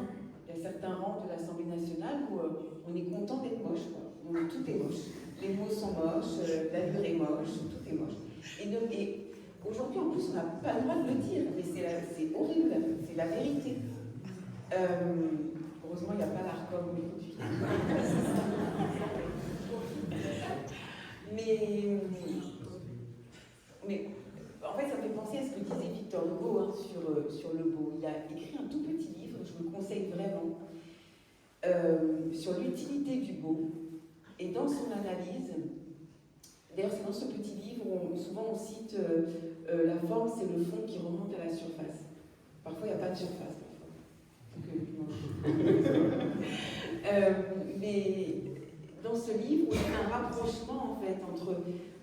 il y a certains rangs de l'Assemblée nationale où on est content d'être moche, quoi. Tout est moche. Les mots sont moches, la livre est moche, tout est moche. Et aujourd'hui, en plus, on n'a pas le droit de le dire, mais c'est horrible, c'est la vérité. Heureusement, il n'y a pas l'ARCOM aujourd'hui. mais en fait, ça me fait penser à ce que disait Victor Hugo sur le beau. Il a écrit un tout petit livre, je vous le conseille vraiment, sur l'utilité du beau. Et dans son analyse, d'ailleurs c'est dans ce petit livre où souvent on cite la forme, c'est le fond qui remonte à la surface. Parfois il n'y a pas de surface. Mais dans ce livre, il y a un rapprochement en fait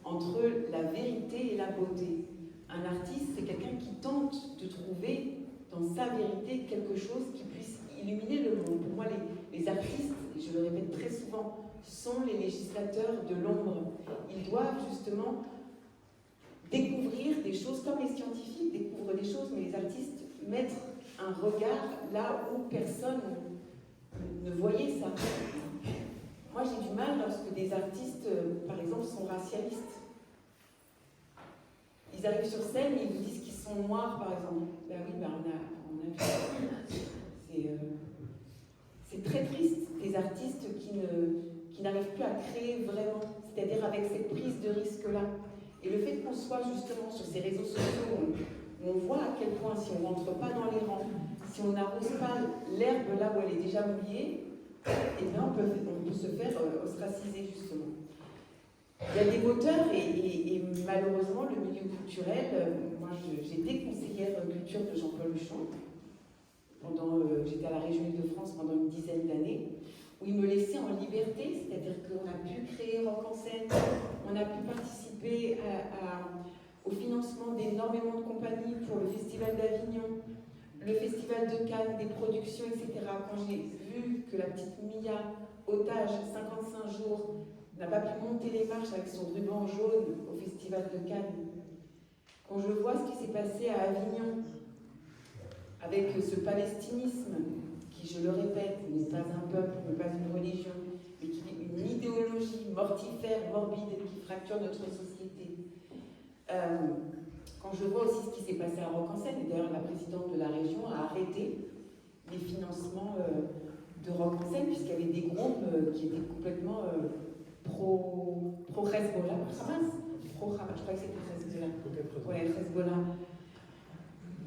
entre la vérité et la beauté. Un artiste, c'est quelqu'un qui tente de trouver dans sa vérité quelque chose qui puisse illuminer le monde. Pour moi, les artistes, et je le répète très souvent, sont les législateurs de l'ombre. Ils doivent justement découvrir des choses comme les scientifiques découvrent des choses, mais les artistes mettent un regard là où personne ne voyait ça. Moi, j'ai du mal lorsque des artistes, par exemple, sont racialistes. Ils arrivent sur scène et ils vous disent qu'ils sont noirs, par exemple. Ben oui, ben on a vu. C'est très triste, des artistes qui n'arrivent plus à créer vraiment, c'est-à-dire avec cette prise de risque-là. Et le fait qu'on soit justement sur ces réseaux sociaux, où on voit à quel point, si on ne rentre pas dans les rangs, si on n'arrose pas l'herbe là où elle est déjà mouillée, eh bien on peut se faire ostraciser justement. Il y a des moteurs et malheureusement le milieu culturel, moi j'étais conseillère culture de Jean-Paul Huchon, j'étais à la région Île-de-France pendant une dizaine d'années, où il me laissait en liberté, c'est-à-dire qu'on a pu créer Rock en scène, on a pu participer au financement d'énormément de compagnies pour le Festival d'Avignon, le Festival de Cannes, des productions, etc. Quand j'ai vu que la petite Mia, otage, 55 jours, n'a pas pu monter les marches avec son ruban jaune au Festival de Cannes, quand je vois ce qui s'est passé à Avignon, avec ce palestinisme, qui, je le répète, n'est pas un peuple, n'est pas une religion, mais qui est une idéologie mortifère, morbide, qui fracture notre société. Quand je vois aussi ce qui s'est passé à Rock en scène, et d'ailleurs la présidente de la région a arrêté les financements de Rock en scène, puisqu'il y avait des groupes qui étaient complètement pro-Hezbollah, pro-Hamas, je crois que c'était Hezbollah. Ouais, Hezbollah.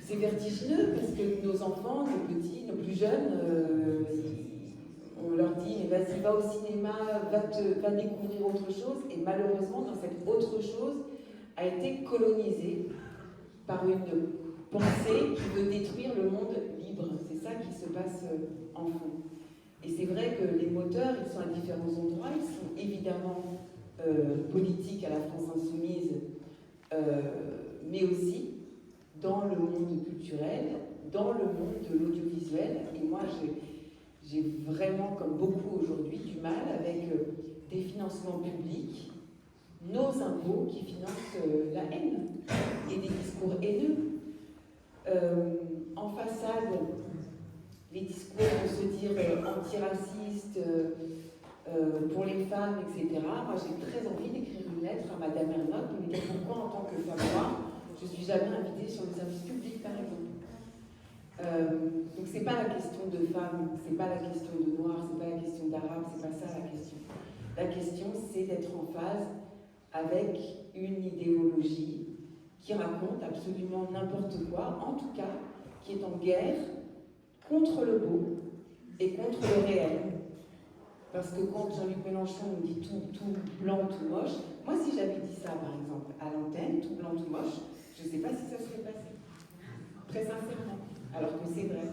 C'est vertigineux parce que nos enfants, nos petits, nos plus jeunes, on leur dit mais vas-y, va au cinéma, va découvrir autre chose. Et malheureusement, dans cette autre chose, a été colonisée par une pensée qui veut détruire le monde libre. C'est ça qui se passe en fond. Et c'est vrai que les moteurs, ils sont à différents endroits, ils sont évidemment politiques à la France insoumise, mais aussi dans le monde culturel, dans le monde de l'audiovisuel. Et moi, j'ai vraiment, comme beaucoup aujourd'hui, du mal avec des financements publics, nos impôts qui financent la haine et des discours haineux. En façade, les discours vont se dire antiracistes, pour les femmes, etc. Moi, j'ai très envie d'écrire une lettre à Madame Ernotte pour lui dire pourquoi, en tant que femme noire, je ne suis jamais invitée sur le service public, par exemple. Donc, c'est pas la question de femme, c'est pas la question de noir, c'est pas la question d'arabe, c'est pas ça la question. La question, c'est d'être en phase avec une idéologie qui raconte absolument n'importe quoi, en tout cas, qui est en guerre contre le beau et contre le réel. Parce que quand Jean-Luc Mélenchon nous dit tout blanc, tout moche, moi si j'avais dit ça par exemple à l'antenne, tout blanc, tout moche, je ne sais pas si ça serait passé. Très sincèrement. Alors que c'est vrai,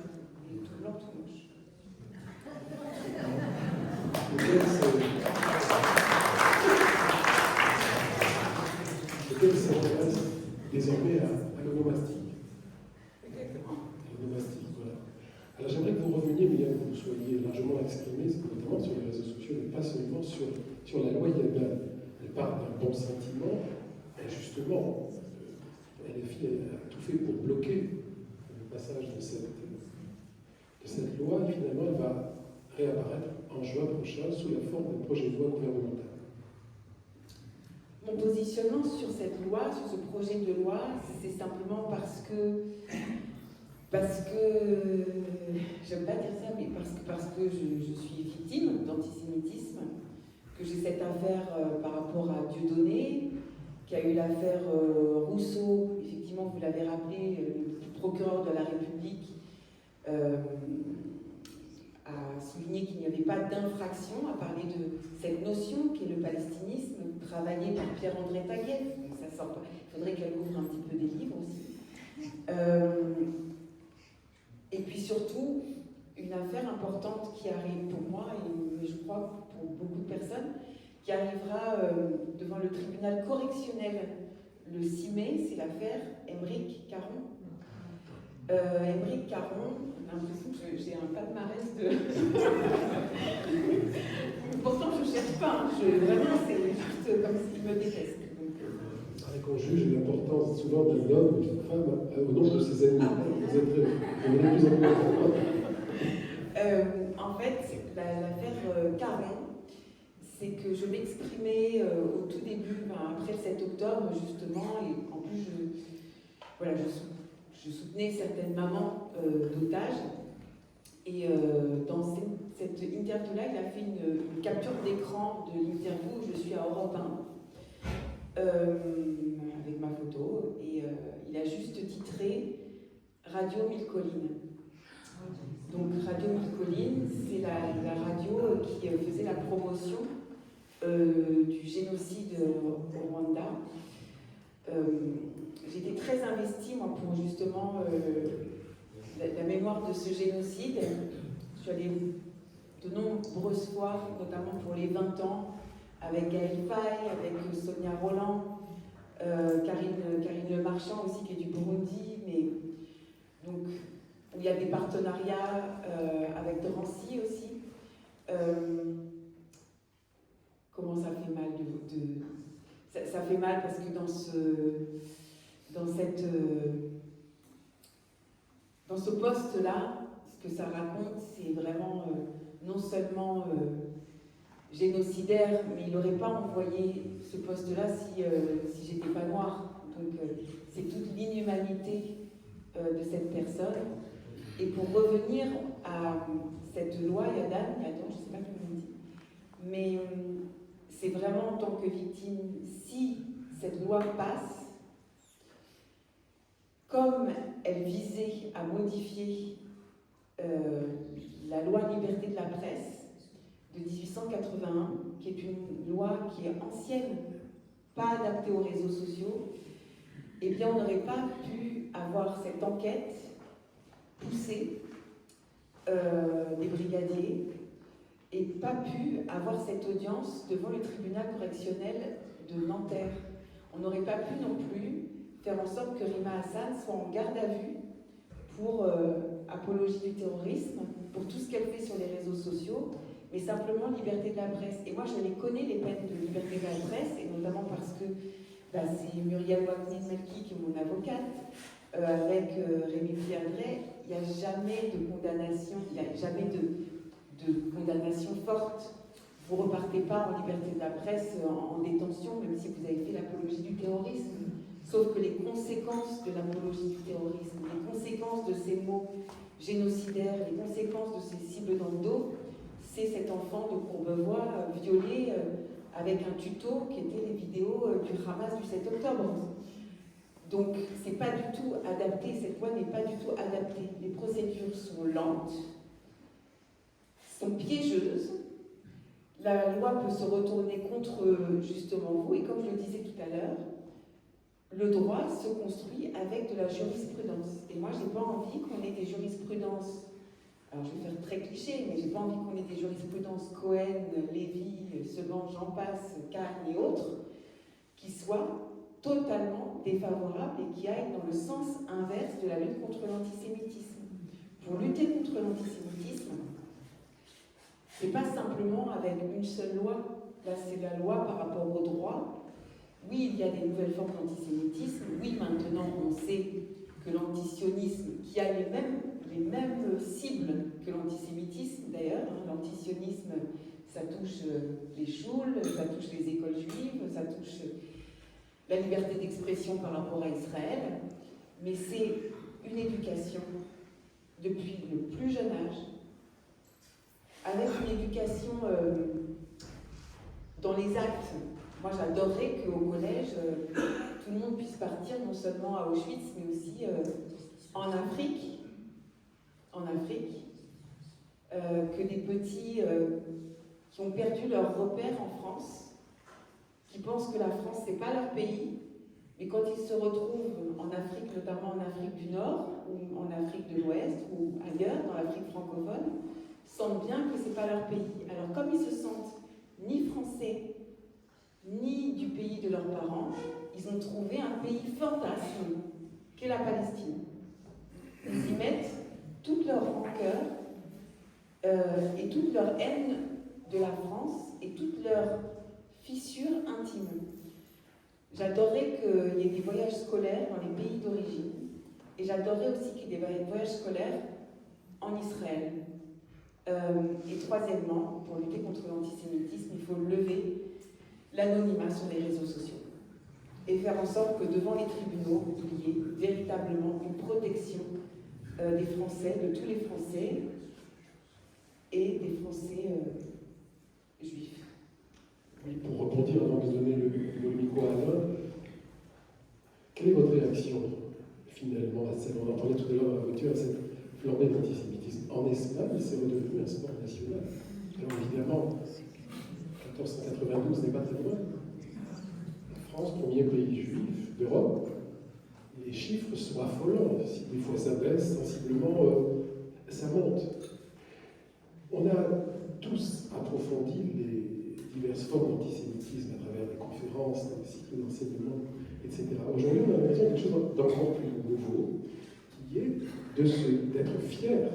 tout blanc, tout moche. Lequel s'intéresse désormais à l'onomastique. L'onomastique, voilà. Alors j'aimerais que vous reveniez, mais que vous soyez largement exprimé, notamment sur les réseaux sociaux, mais pas seulement sur la loi Yadan. Elle part d'un bon sentiment, et justement, LFI a tout fait pour bloquer le passage de cette loi, et finalement elle va réapparaître en juin prochain sous la forme d'un projet de loi gouvernemental. Mon positionnement sur cette loi, sur ce projet de loi, c'est simplement parce que j'aime pas dire ça, mais parce que je suis victime d'antisémitisme, que j'ai cette affaire par rapport à Dieudonné, qu'il y a eu l'affaire Rousseau, effectivement vous l'avez rappelé, le procureur de la République a souligné qu'il n'y avait pas d'infraction, à parler de cette notion qui est le palestinisme, travaillé par Pierre-André Taguieff. Donc ça sort pas. Il faudrait qu'elle ouvre un petit peu des livres aussi. Et puis surtout, une affaire importante qui arrive pour moi, et je crois pour beaucoup de personnes, qui arrivera devant le tribunal correctionnel le 6 mai, c'est l'affaire Aymeric Caron. Aymeric Caron, j'ai l'impression que j'ai un palmarès de... Pourtant, je ne cherche pas, hein. Vraiment, c'est juste comme s'il me déteste. On juge l'importance souvent d'un homme ou d'une femme au nombre de ses ennemis. Vous êtes plus en plus important. En fait, l'affaire Caron, c'est que je m'exprimais au tout début, après le 7 octobre justement, et en plus je soutenais certaines mamans d'otages. Et dans cette interview-là, il a fait une capture d'écran de l'interview où je suis à Europe 1, avec ma photo, et il a juste titré Radio Mille Collines. Donc Radio Mille Collines, c'est la radio qui faisait la promotion du génocide au Rwanda. J'étais très investie, moi, pour justement la mémoire de ce génocide. Je suis allée de nombreuses fois, notamment pour les 20 ans, avec Gaël Faye, avec Sonia Roland, Karine Le Marchand aussi, qui est du Burundi, mais donc où il y a des partenariats avec Drancy aussi. Comment ça fait mal ça fait mal parce que dans ce poste-là, ce que ça raconte, c'est vraiment non seulement génocidaire, mais il n'aurait pas envoyé ce poste-là si j'étais pas noire. Donc c'est toute l'inhumanité de cette personne. Et pour revenir à cette loi Yadan, je ne sais pas comment on dit, mais c'est vraiment en tant que victime, si cette loi passe, comme elle visait à modifier la loi Liberté de la presse de 1881, qui est une loi qui est ancienne, pas adaptée aux réseaux sociaux, eh bien on n'aurait pas pu avoir cette enquête poussée des brigadiers, et pas pu avoir cette audience devant le tribunal correctionnel de Nanterre. On n'aurait pas pu non plus faire en sorte que Rima Hassan soit en garde à vue pour apologie du terrorisme, pour tout ce qu'elle fait sur les réseaux sociaux, mais simplement liberté de la presse. Et moi, je les connais, les peines de liberté de la presse, et notamment parce que c'est Muriel Wagner-Melki qui est mon avocate, avec Rémi Pierre-Drey, il n'y a jamais de condamnation, il n'y a jamais de condamnation forte. Vous ne repartez pas en liberté de la presse en détention, même si vous avez fait l'apologie du terrorisme. Sauf que les conséquences de l'apologie du terrorisme, les conséquences de ces mots génocidaires, les conséquences de ces cibles dans le dos, c'est cet enfant de Courbevoie violé avec un tuto qui était les vidéos du Hamas du 7 octobre. Donc, c'est pas du tout adapté, cette loi n'est pas du tout adaptée. Les procédures sont lentes, sont piégeuses. La loi peut se retourner contre justement vous, et comme je le disais tout à l'heure, le droit se construit avec de la jurisprudence. Et moi, j'ai pas envie qu'on ait des jurisprudences. Alors, je vais faire très cliché, mais j'ai pas envie qu'on ait des jurisprudences Cohen, Lévy, Seban, j'en passe, Kahn et autres, qui soient totalement défavorables et qui aillent dans le sens inverse de la lutte contre l'antisémitisme. Pour lutter contre l'antisémitisme, c'est pas simplement avec une seule loi. Là, c'est la loi par rapport au droit. Oui, il y a des nouvelles formes d'antisémitisme. Oui, maintenant, on sait que l'antisionisme, qui a les mêmes cibles que l'antisémitisme d'ailleurs, l'antisionisme, ça touche les schools, ça touche les écoles juives, ça touche la liberté d'expression par rapport à Israël, mais c'est une éducation depuis le plus jeune âge, avec une éducation dans les actes. Moi, j'adorerais qu'au collège, tout le monde puisse partir non seulement à Auschwitz, mais aussi en Afrique, que des petits qui ont perdu leur repère en France, qui pensent que la France, c'est pas leur pays, mais quand ils se retrouvent en Afrique, notamment en Afrique du Nord, ou en Afrique de l'Ouest, ou ailleurs, dans l'Afrique francophone, sentent bien que c'est pas leur pays. Alors, comme ils se sentent ni français, ni du pays de leurs parents, ils ont trouvé un pays fantasme, qu'est la Palestine. Ils y mettent toute leur rancœur et toute leur haine de la France et toute leur fissure intime. J'adorerais qu'il y ait des voyages scolaires dans les pays d'origine, et j'adorerais aussi qu'il y ait des voyages scolaires en Israël. Et troisièmement, pour lutter contre l'antisémitisme, il faut lever l'anonymat sur les réseaux sociaux et faire en sorte que devant les tribunaux, il y ait véritablement une protection des Français, de tous les Français et des Français juifs. Oui, pour rebondir avant de donner le micro à Alain, quelle est votre réaction finalement à celle, on entendait tout à l'heure à la voiture, à cette flambée d'antisémitisme en Espagne, c'est redevenu un sport national. Alors évidemment, 1492 n'est pas très loin. La France, premier pays juif d'Europe, les chiffres sont affolants. Si des fois ça baisse, sensiblement ça monte. On a tous approfondi les diverses formes d'antisémitisme à travers des conférences, des cycles d'enseignement, etc. Aujourd'hui, on a l'impression de quelque chose d'encore plus nouveau, qui est d'être fier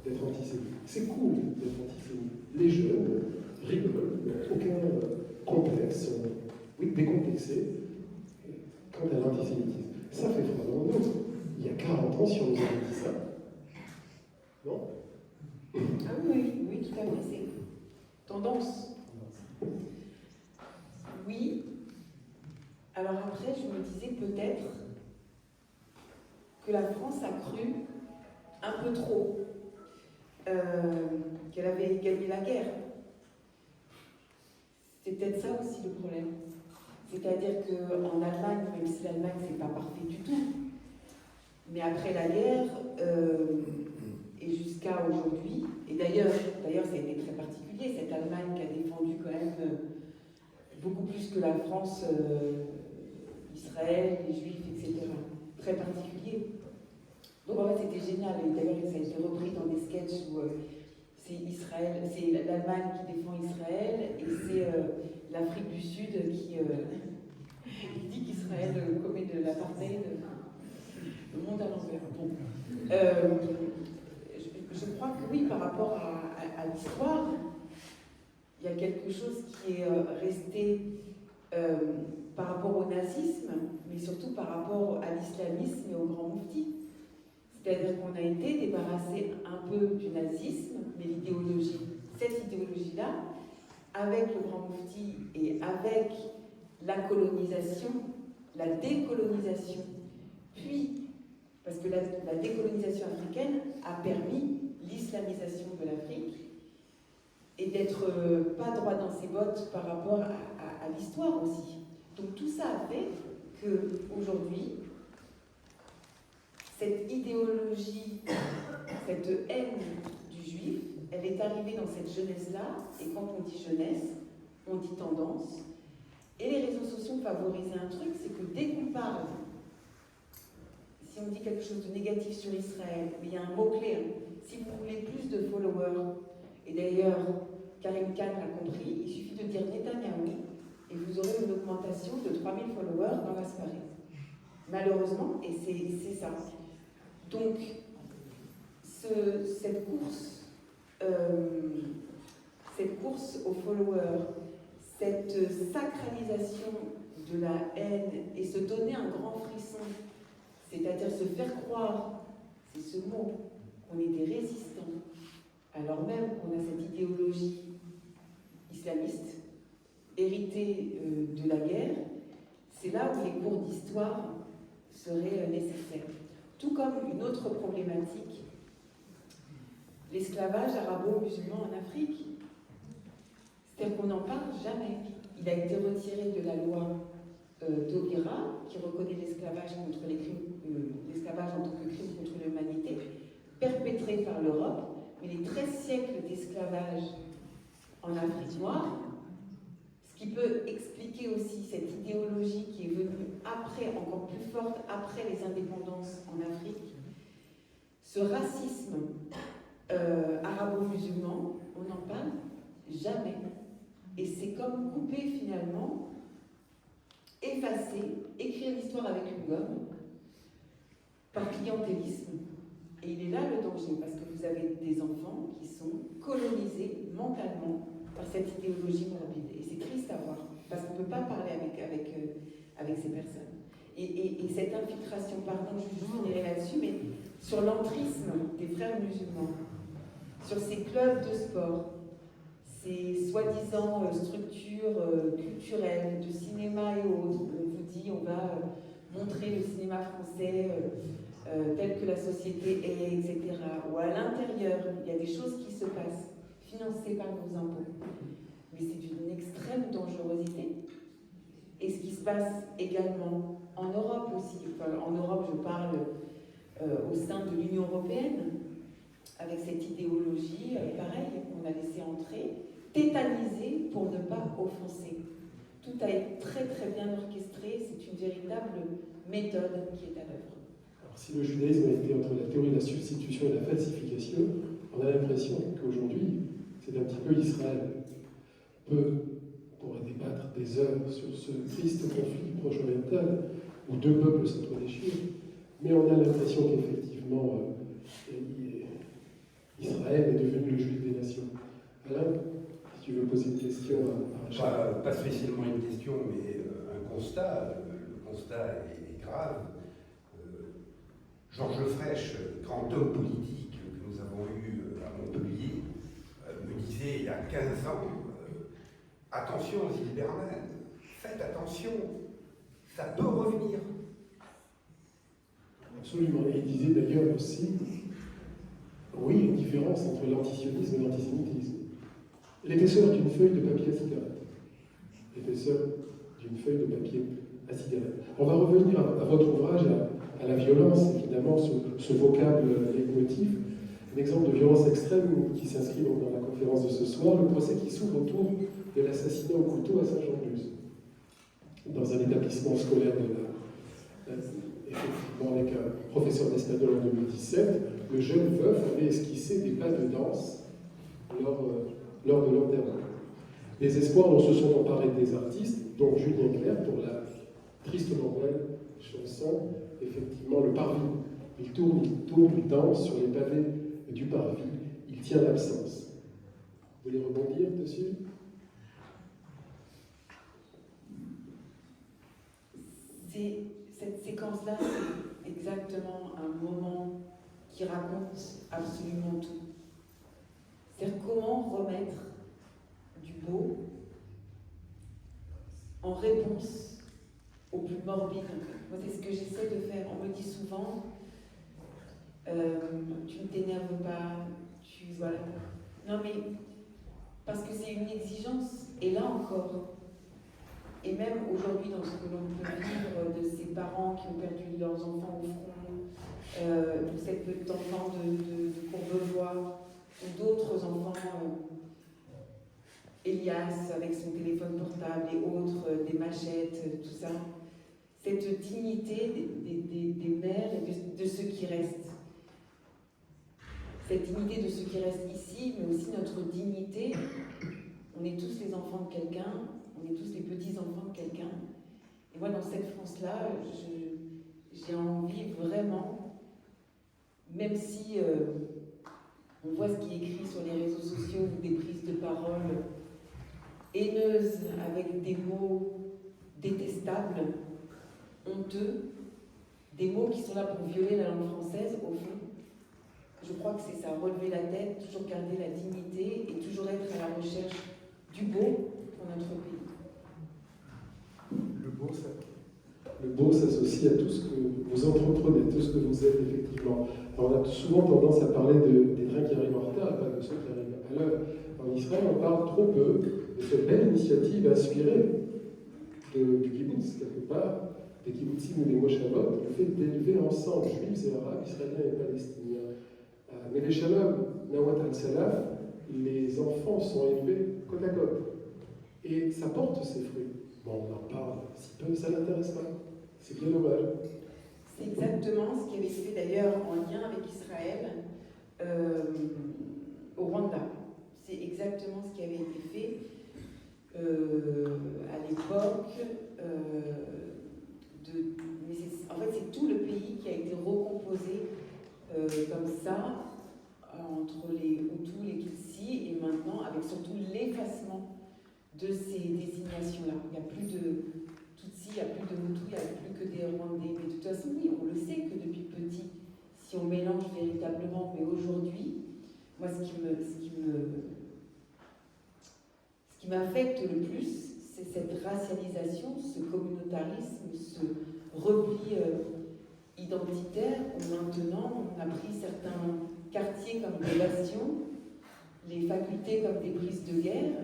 d'être antisémite. C'est cool d'être antisémite. Les jeunes rigolent, n'ont aucun complexe, oui, décomplexés quant à l'antisémitisme. Ça fait froid dans le nôtre. Il y a 40 ans, si on nous avait dit ça, non? Ah oui, tout à fait, c'est tendance. Oui. Alors après, je me disais peut-être que la France a cru un peu trop qu'elle avait gagné la guerre. C'est peut-être ça aussi le problème. C'est-à-dire qu'en Allemagne, même si l'Allemagne c'est pas parfait du tout, mais après la guerre et jusqu'à aujourd'hui, et d'ailleurs ça a été très particulier, cette Allemagne qui a défendu quand même beaucoup plus que la France, Israël, les Juifs, etc. Très particulier. Donc en fait c'était génial, et d'ailleurs ça a été repris dans des sketchs où c'est Israël, c'est l'Allemagne qui défend Israël et c'est l'Afrique du Sud qui dit qu'Israël commet de l'apartheid, le monde à l'envers. Bon. Je crois que oui, par rapport à l'histoire, il y a quelque chose qui est resté par rapport au nazisme, mais surtout par rapport à l'islamisme et au grand moufti. C'est-à-dire qu'on a été débarrassé un peu du nazisme, mais l'idéologie, cette idéologie-là, avec le grand moufti et avec la colonisation, la décolonisation, puis, parce que la décolonisation africaine a permis l'islamisation de l'Afrique et d'être pas droit dans ses bottes par rapport à l'histoire aussi. Donc tout ça a fait qu'aujourd'hui, cette idéologie, cette haine du juif, elle est arrivée dans cette jeunesse-là, et quand on dit jeunesse, on dit tendance. Et les réseaux sociaux favorisent un truc, c'est que dès qu'on parle, si on dit quelque chose de négatif sur Israël, il y a un mot-clé, si vous voulez plus de followers, et d'ailleurs, Karim Khan l'a compris, il suffit de dire Netanyahou, et vous aurez une augmentation de 3000 followers dans la soirée. Malheureusement, et c'est ça. Donc, cette course aux followers, cette sacralisation de la haine et se donner un grand frisson, c'est-à-dire se faire croire, c'est ce mot, qu'on est des résistants, alors même qu'on a cette idéologie islamiste héritée de la guerre, c'est là où les cours d'histoire seraient nécessaires. Tout comme une autre problématique, l'esclavage arabo-musulman en Afrique. C'est-à-dire qu'on n'en parle jamais. Il a été retiré de la loi d'Oguera, qui reconnaît l'esclavage en tant que crime contre l'humanité, perpétré par l'Europe, mais les 13 siècles d'esclavage en Afrique noire, ce qui peut expliquer aussi cette idéologie qui est venue après, encore plus forte, après les indépendances en Afrique, ce racisme arabo-musulman, on n'en parle jamais. Et c'est comme couper finalement, effacer, écrire l'histoire avec une gomme, par clientélisme. Et il est là le danger, parce que vous avez des enfants qui sont colonisés mentalement par cette idéologie morbide. Et c'est triste à voir, parce qu'on ne peut pas parler avec ces personnes. Et cette infiltration, pardon, je finirai là-dessus, mais sur l'entrisme des frères musulmans, sur ces clubs de sport, ces soi-disant structures culturelles, de cinéma et autres, où on vous dit on va montrer le cinéma français tel que la société est, etc. Ou à l'intérieur, il y a des choses qui se passent, financées par nos impôts. Mais c'est d'une extrême dangerosité. Et ce qui se passe également en Europe aussi, enfin, en Europe je parle au sein de l'Union européenne, avec cette idéologie, pareil, qu'on a laissé entrer, tétanisée pour ne pas offenser. Tout a été très très bien orchestré, c'est une véritable méthode qui est à l'œuvre. Alors si le judaïsme a été entre la théorie de la substitution et la falsification, on a l'impression qu'aujourd'hui, c'est un petit peu Israël. On pourrait débattre des heures sur ce triste conflit du Proche oriental, où deux peuples s'entre-déchirent, mais on a l'impression qu'effectivement, Israël est devenu le juif des nations. Alain, si tu veux poser une question à Rachel. Pas spécialement une question, mais un constat. Le constat est grave. Georges Frêche, grand homme politique que nous avons eu à Montpellier, me disait il y a 15 ans, attention aux îles Berlin, faites attention, ça peut revenir. Absolument. Et il disait d'ailleurs aussi, oui, une différence entre l'antisionisme et l'antisémitisme. L'épaisseur d'une feuille de papier à cigarette. L'épaisseur d'une feuille de papier à cigarette. On va revenir à votre ouvrage, à la violence, évidemment, ce vocable leitmotiv. Un exemple de violence extrême qui s'inscrit dans la conférence de ce soir, le procès qui s'ouvre autour de l'assassinat au couteau à Saint-Jean-de-Luz, dans un établissement scolaire effectivement, avec un professeur d'espagnol en 2017, le jeune veuf avait esquissé des pas de danse lors lors de l'enterrement. Des espoirs dont se sont emparés des artistes, dont Julien Clerc pour la tristement belle chanson, effectivement, le parvis. Il tourne, il danse sur les pavés du parvis, il tient l'absence. Vous voulez rebondir dessus? Cette séquence-là, c'est exactement un moment qui raconte absolument tout. C'est-à-dire comment remettre du beau en réponse au plus morbide. Moi, c'est ce que j'essaie de faire. On me dit souvent, tu ne t'énerves pas, voilà. Non mais, parce que c'est une exigence. Et là encore, et même aujourd'hui, dans ce que l'on peut vivre de ces parents qui ont perdu leurs enfants au front, ou cette petite enfant de Courbevoie, ou d'autres enfants, Elias avec son téléphone portable et autres, des machettes, tout ça, cette dignité des mères et de ceux qui restent. Cette dignité de ceux qui restent ici, mais aussi notre dignité. On est tous les enfants de quelqu'un, on est tous les petits-enfants de quelqu'un. Et moi, dans cette France-là, j'ai envie vraiment, même si on voit ce qui est écrit sur les réseaux sociaux, ou des prises de parole haineuses, avec des mots détestables, honteux, des mots qui sont là pour violer la langue française, au fond. Je crois que c'est ça, relever la tête, toujours garder la dignité et toujours être à la recherche du beau pour notre pays. Le beau s'associe à tout ce que vous entreprenez, tout ce que vous êtes effectivement. Alors on a souvent tendance à parler des trains qui arrivent en retard et pas de ceux qui arrivent à l'heure. En Israël, on parle trop peu de cette belle initiative inspirée du kibbutz, quelque part, des kibbutzim ou des moshavot, le fait d'élever ensemble juifs et arabes, israéliens et palestiniens. Mais les shalom, Nawat al-Salaf, les enfants sont élevés côte à côte. Et ça porte ses fruits. Bon, on en parle si peu, ça ne l'intéresse pas. C'est bien dommage. C'est exactement ce qui avait été fait d'ailleurs en lien avec Israël au Rwanda. C'est exactement ce qui avait été fait à l'époque. En fait, c'est tout le pays qui a été recomposé comme ça, entre les Hutus, les Tutsis, et maintenant avec surtout l'effacement de ces désignations-là. Il n'y a plus de Tutsis, il n'y a plus de Hutus, il n'y a plus que des Rwandais. Mais de toute façon, oui, on le sait que depuis petit, si on mélange véritablement, mais aujourd'hui, moi, ce qui m'affecte le plus, c'est cette racialisation, ce communautarisme, ce repli identitaire, où maintenant on a pris certains quartiers comme des bastions, les facultés comme des prises de guerre,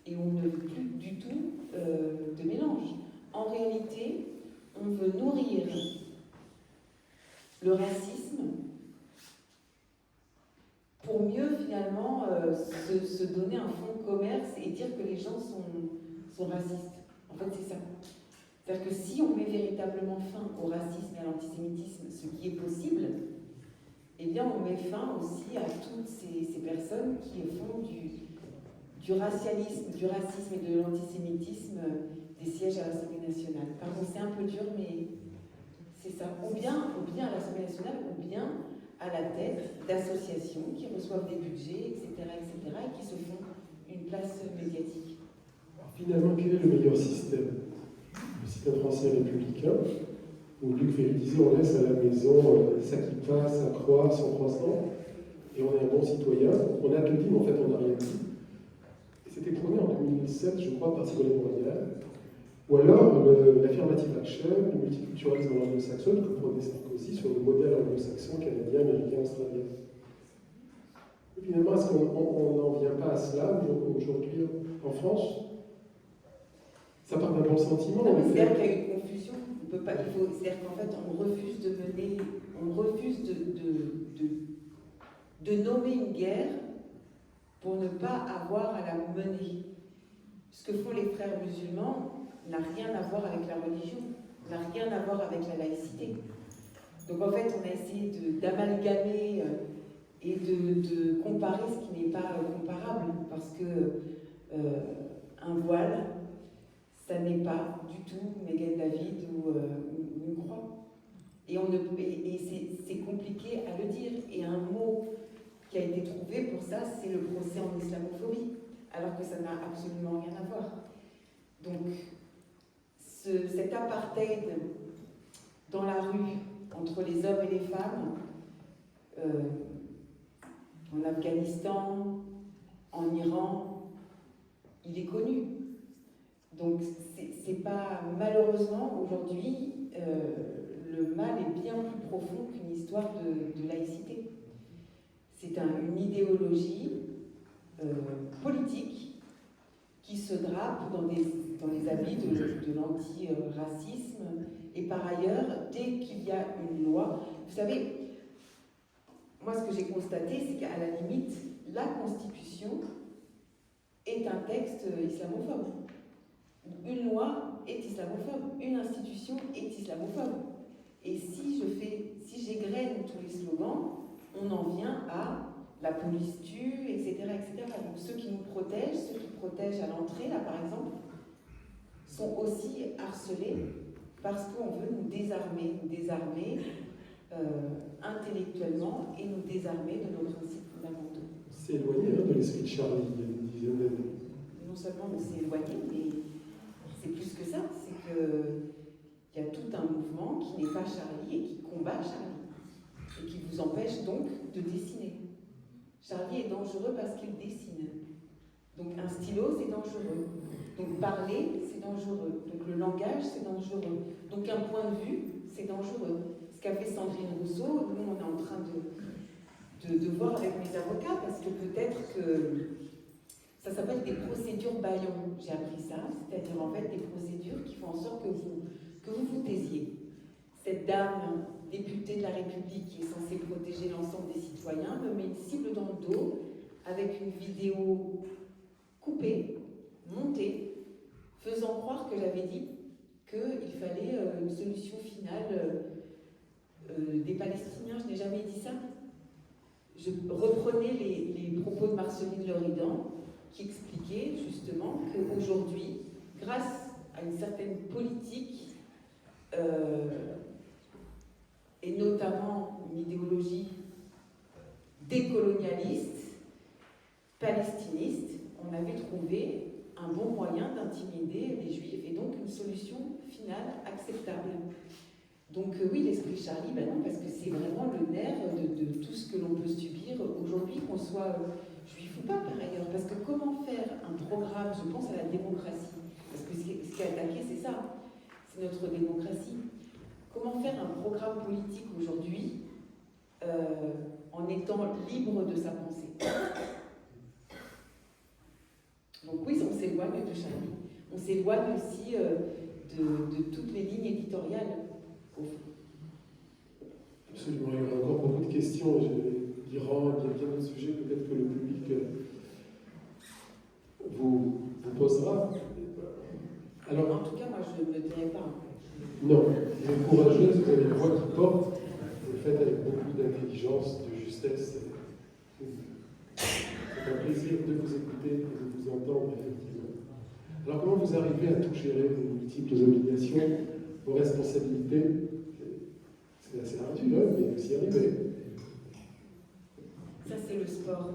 et on ne veut plus du tout de mélange. En réalité, on veut nourrir le racisme pour mieux finalement se donner un fonds de commerce et dire que les gens sont racistes. En fait, c'est ça. C'est-à-dire que si on met véritablement fin au racisme et à l'antisémitisme, ce qui est possible, eh bien on met fin aussi à toutes ces personnes qui font du racialisme, du racisme et de l'antisémitisme des sièges à l'Assemblée nationale. Pardon, c'est un peu dur, mais c'est ça. Ou bien à l'Assemblée nationale, ou bien à la tête d'associations qui reçoivent des budgets, etc., et qui se font une place médiatique. Alors, finalement, quel est le meilleur système? Le système français républicain, où Luc Ferry disait on laisse à la maison sa kippa, sa croix, son croissant, et on est un bon citoyen. On a tout dit, mais en fait on n'a rien dit. Et c'était prôné en 2007, je crois, par Ségolène Royal. Ou alors l'affirmative action, le multiculturalisme anglo-saxon, que prenait Sarkozy sur le modèle anglo-saxon, canadien, américain, australien. Et finalement, est-ce qu'on n'en vient pas à cela aujourd'hui en France? Ça part d'un bon sentiment. Non, mais c'est-à-dire qu'il y a une confusion. C'est-à-dire qu'en fait, on refuse de nommer une guerre pour ne pas avoir à la mener. Ce que font les frères musulmans n'a rien à voir avec la religion, n'a rien à voir avec la laïcité. Donc en fait, on a essayé d'amalgamer et de comparer ce qui n'est pas comparable, parce que n'est pas du tout Magen David ou une croix. Et c'est compliqué à le dire. Et un mot qui a été trouvé pour ça, c'est le procès en islamophobie, alors que ça n'a absolument rien à voir. Donc, cet apartheid dans la rue entre les hommes et les femmes, en Afghanistan, en Iran, il est connu. Donc, c'est pas, malheureusement, aujourd'hui, le mal est bien plus profond qu'une histoire de laïcité. C'est une idéologie politique qui se drape dans les habits de l'anti-racisme. Et par ailleurs, dès qu'il y a une loi, vous savez, moi ce que j'ai constaté, c'est qu'à la limite, la Constitution est un texte islamophobe. Une loi est islamophobe, une institution est islamophobe. Et si j'égrène tous les slogans, on en vient à la police tue, etc., etc. Donc ceux qui nous protègent, ceux qui protègent à l'entrée, là par exemple, sont aussi harcelés parce qu'on veut nous désarmer intellectuellement et nous désarmer de nos principes fondamentaux. C'est éloigné de l'esprit de Charlie il y a une dizaine d'années. Non seulement on s'est éloigné, mais c'est plus que ça, c'est qu'il y a tout un mouvement qui n'est pas Charlie et qui combat Charlie, et qui vous empêche donc de dessiner. Charlie est dangereux parce qu'il dessine. Donc un stylo, c'est dangereux. Donc parler, c'est dangereux. Donc le langage, c'est dangereux. Donc un point de vue, c'est dangereux. Ce qu'a fait Sandrine Rousseau, nous on est en train de voir avec mes avocats, parce que peut-être que ça s'appelle des procédures bâillons. J'ai appris ça, c'est-à-dire en fait des procédures qui font en sorte que vous vous taisiez. Cette dame députée de la République qui est censée protéger l'ensemble des citoyens me met une cible dans le dos avec une vidéo coupée, montée, faisant croire que j'avais dit qu'il fallait une solution finale des Palestiniens. Je n'ai jamais dit ça. Je reprenais les propos de Marceline Loridan qui expliquait justement qu'aujourd'hui, grâce à une certaine politique et notamment une idéologie décolonialiste, palestiniste, on avait trouvé un bon moyen d'intimider les Juifs et donc une solution finale acceptable. Donc oui, l'esprit Charlie, ben non, parce que c'est vraiment le nerf de tout ce que l'on peut subir aujourd'hui, qu'on soit juif ou pas par ailleurs. Parce que comment faire un programme, je pense à la démocratie, parce que ce qui est attaqué, c'est ça, c'est notre démocratie. Comment faire un programme politique aujourd'hui en étant libre de sa pensée? Donc oui, on s'éloigne de Charlie. On s'éloigne aussi de toutes les lignes éditoriales. Absolument, il y aura encore beaucoup de questions. L'Iran, il y a bien d'autres sujets, peut-être que le public vous posera. Alors, en tout cas, moi, je ne le dirai pas. Non, vous êtes courageuse, vous avez une voix qui porte, vous le faites avec beaucoup d'intelligence, de justesse. C'est un plaisir de vous écouter et de vous entendre, effectivement. Alors, comment vous arrivez à tout gérer, vos multiples obligations, vos responsabilités? C'est assez ardu, hein, mais vous y arrivez. Ça, c'est le sport.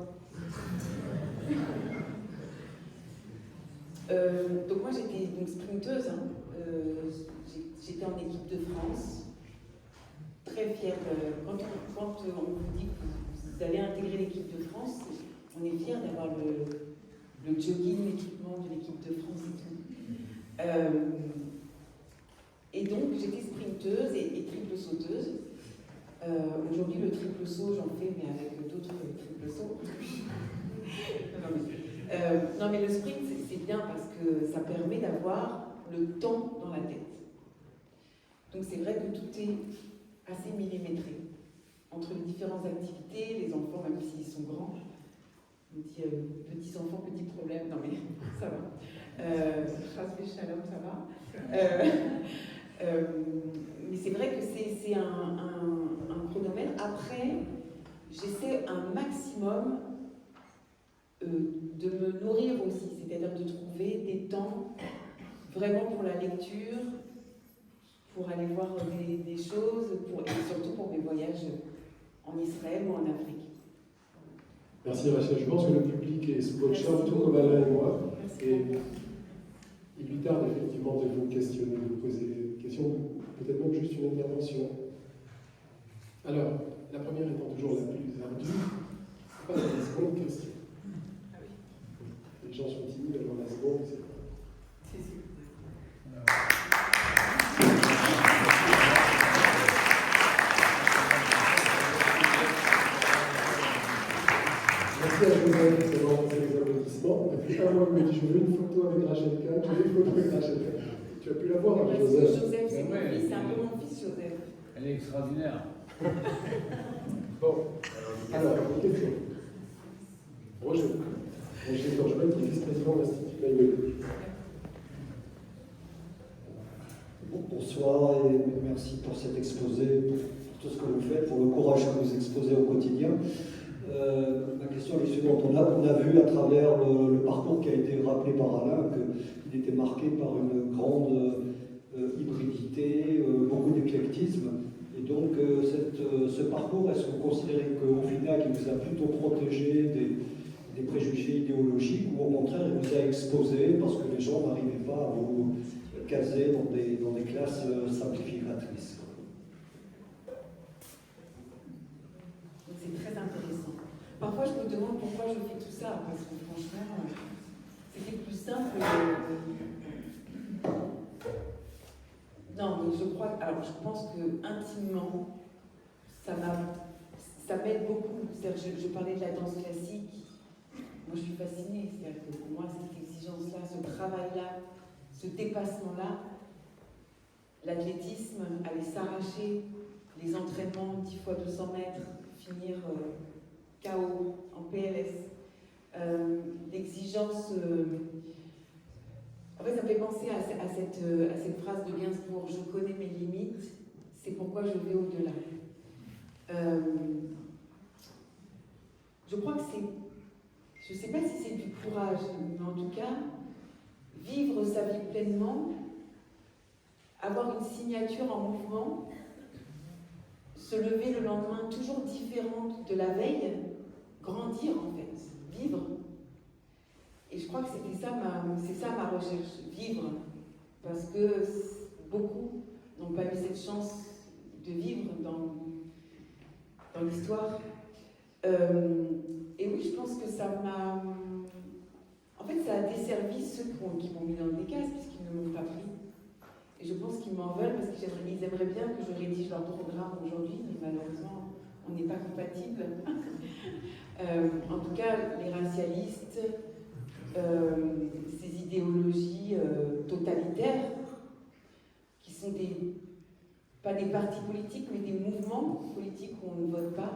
Donc moi, j'étais donc sprinteuse. Hein. J'étais en équipe de France. Très fière. Quand on vous dit que vous allez intégrer l'équipe de France, on est fiers d'avoir le jogging, l'équipement de l'équipe de France et tout. Et donc, j'étais sprinteuse et triple sauteuse. Aujourd'hui, le triple saut, j'en fais, mais avec d'autres triple sauts. Non, mais le sprint, c'est bien parce que ça permet d'avoir le temps dans la tête. Donc, c'est vrai que tout est assez millimétré. Entre les différentes activités, les enfants, même s'ils sont grands, on dit petits enfants, petits problèmes. Non, mais ça va. Chasvé Shalom, ça va. Mais c'est vrai que c'est un chronomètre. Après, j'essaie un maximum de me nourrir aussi, c'est-à-dire de trouver des temps vraiment pour la lecture, pour aller voir des choses, et surtout pour mes voyages en Israël ou en Afrique. Merci Rachel. Je pense que le public est sous votre charme, tout comme Alain et moi. Merci Et beaucoup. il lui tarde effectivement de vous questionner, de vous poser des questions, peut-être même juste une intervention. Alors, la première étant toujours la plus ardue, pas la seconde question. Les gens sont timides, alors la seconde, c'est quoi? C'est sûr. Merci à Joseph, c'est vraiment les applaudissements. Et puis un mois, il me dit, je veux une photo avec Rachel Kahn, je veux une photo avec Rachel Kahn. Tu as pu la voir, Parce que Joseph? Joseph, c'est mon Ouais, fils, c'est un peu mon fils, Joseph. Elle est extraordinaire. Bon, alors, une question. Roger Dorjman, qui est vice-président de l'Institut Maïmonide. Bonsoir et merci pour cet exposé, pour tout ce que vous faites, pour le courage que vous exposez au quotidien. Ma question est suivante. On a vu à travers le parcours qui a été rappelé par Alain qu'il était marqué par une grande hybridité, beaucoup d'éclectisme. Et donc ce parcours, est-ce que vous considérez qu'au final, il vous a plutôt protégé des préjugés idéologiques ou au contraire, il vous a exposé parce que les gens n'arrivaient pas à vous caser dans des classes simplificatrices? Donc c'est très intéressant. Parfois, je me demande pourquoi je fais tout ça, parce que franchement, c'était plus simple. Non, mais je crois. Alors, je pense que intimement, ça m'aide beaucoup. C'est-à-dire, je parlais de la danse classique. Moi, je suis fascinée. C'est-à-dire que pour moi, cette exigence-là, ce travail-là, ce dépassement-là, l'athlétisme, aller s'arracher, les entraînements 10 fois 200 mètres, finir KO, en PLS, l'exigence. En fait, ça me fait penser à cette phrase de Gainsbourg: je connais mes limites, c'est pourquoi je vais au-delà. Je crois que c'est. Je ne sais pas si c'est du courage, mais en tout cas, vivre sa vie pleinement, avoir une signature en mouvement, se lever le lendemain toujours différente de la veille, grandir en fait, vivre. Et je crois que c'est ça ma recherche, vivre. Parce que beaucoup n'ont pas eu cette chance de vivre dans l'histoire. Et oui, je pense que ça m'a... En fait, ça a desservi ceux qui m'ont mis dans des cases, puisqu'ils ne m'ont pas pris. Et je pense qu'ils m'en veulent parce qu'ils aimeraient bien que je rédige leur programme aujourd'hui, mais malheureusement, on n'est pas compatibles. En tout cas, les racialistes, ces idéologies totalitaires, qui sont pas des partis politiques, mais des mouvements politiques où on ne vote pas.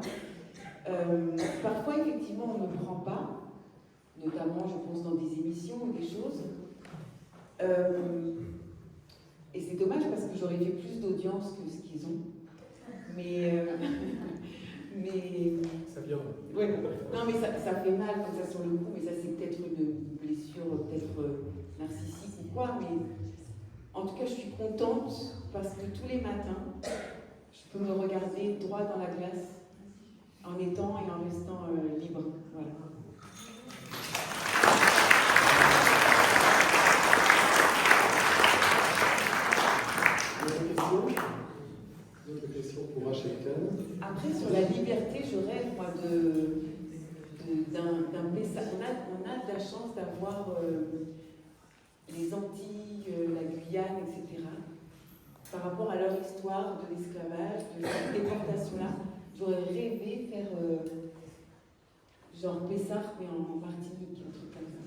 Parfois, effectivement, on ne prend pas, notamment, je pense, dans des émissions ou des choses. Et c'est dommage parce que j'aurais fait plus d'audience que ce qu'ils ont. Mais Ça vient. ouais, non, mais ça fait mal comme ça sur le coup, mais ça c'est peut-être une blessure, peut-être narcissique ou quoi, mais en tout cas je suis contente parce que tous les matins, je peux me regarder droit dans la glace en étant et en restant libre. Voilà. D'autres questions pour Rachel Kahn? Après, sur la liberté, je rêve, moi, d'un message. On a de la chance d'avoir les Antilles, la Guyane, etc. Par rapport à leur histoire de l'esclavage, de cette déportation-là, j'aurais rêvé faire genre Pessard, mais en Martinique, un truc comme ça.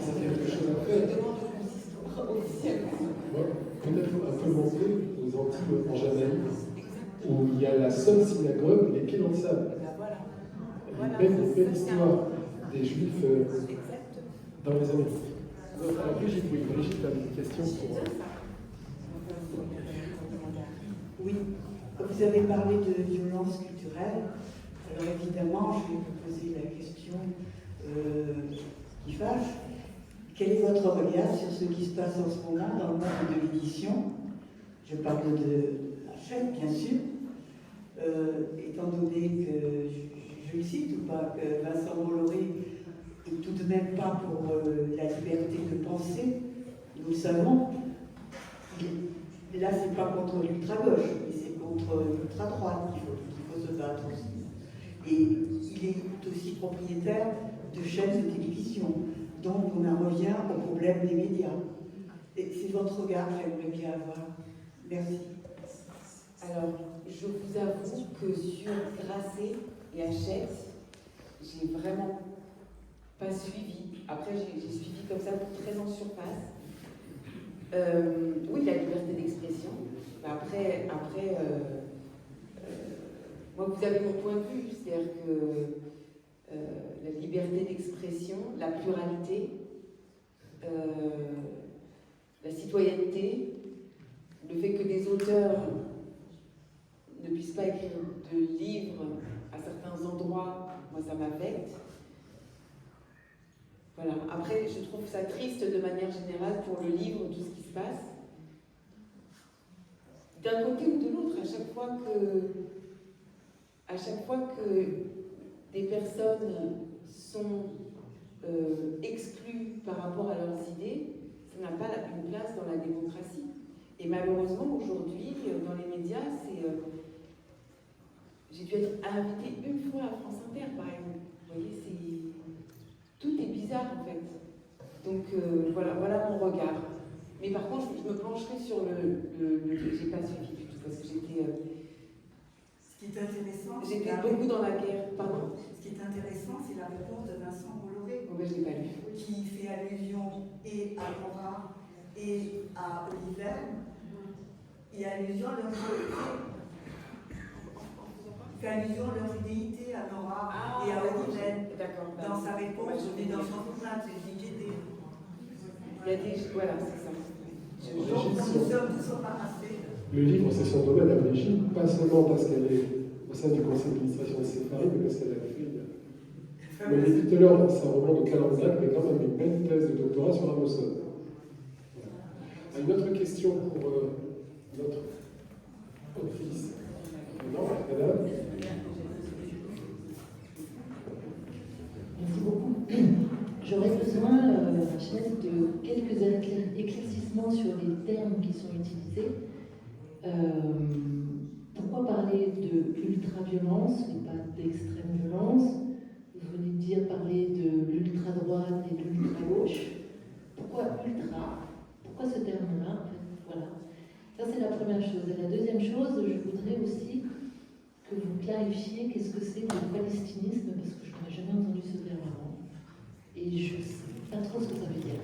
C'est quelque chose à Je faire. demande au consistoire officiellement. Ouais, peut-être un peu monter aux Antilles, en Jamaïque, où il y a la seule synagogue, les pieds dans le sable. Et ben voilà. Une belle histoire des Juifs Exactement. dans les Amériques. Alors, Brigitte, oui, Brigitte a une question pour... Oui, vous avez parlé de violence culturelle. Alors évidemment, je vais vous poser la question qui fâche. Quel est votre regard sur ce qui se passe en ce moment dans le monde de l'édition? Je parle de Hachette, bien sûr, étant donné que, je le cite ou pas, que Vincent Bolloré n'est tout de même pas pour la liberté de penser, nous le savons. Mais là, c'est pas contre l'ultra-gauche, mais c'est contre l'ultra-droite qu'il faut se battre aussi. Et il est aussi propriétaire de chaînes de télévision. Donc on en revient au problème des médias. Et c'est votre regard que j'aimerais bien avoir. Merci. Alors, je vous avoue que sur Grasset et Hachette, j'ai vraiment pas suivi. Après, j'ai suivi comme ça très en surface. Oui, la liberté d'expression. Après, moi, vous avez mon point de vue, c'est-à-dire que la liberté d'expression, la pluralité, la citoyenneté, le fait que des auteurs ne puissent pas écrire de livres à certains endroits, moi ça m'affecte. Voilà. Après, je trouve ça triste de manière générale pour le livre, tout ce qui se passe. D'un côté ou de l'autre, à chaque fois que des personnes sont exclues par rapport à leurs idées, ça n'a pas une place dans la démocratie. Et malheureusement, aujourd'hui, dans les médias, j'ai dû être invitée une fois à France Inter, par exemple. Vous voyez, tout est bizarre, en fait. Donc, voilà mon regard. Mais par contre, je me pencherai sur j'ai pas suivi du tout, parce que j'étais... Ce qui est intéressant, j'étais beaucoup dans la guerre. Pardon. Ce qui est intéressant, c'est la réponse de Vincent Bolloré, Oh, ben, je l'ai pas lu. qui fait allusion et à Nora et à Oliver, et allusion à leur fait allusion à leur idéité à Nora et à Oliver. D'accord. Dans sa réponse, mais dans son plainte, c'est l'idée. Il y a des... Voilà, c'est ça. Donc, nous sommes tous embarrassés. Le livre, c'est son domaine à Brigitte, pas seulement parce qu'elle est au sein du conseil d'administration de Séphari, mais parce qu'elle a fait... Vous l'avez dit tout à l'heure, ça remonte au calendrier, mais quand même une belle thèse de doctorat sur Amazon. Voilà. Une autre question pour notre autrice. Non, madame. Merci beaucoup. J'aurais besoin, Rachel, de quelques éclaircissements sur les termes qui sont utilisés. Pourquoi parler de ultra-violence et pas d'extrême violence? Vous venez de dire parler de l'ultra-droite et de l'ultra-gauche. Pourquoi ultra? Pourquoi ce terme-là, en fait? Voilà. Ça, c'est la première chose. Et la deuxième chose, je voudrais aussi que vous clarifiez qu'est-ce que c'est le palestinisme, parce que je n'ai jamais entendu ce terme avant. Et je ne sais pas trop ce que ça veut dire.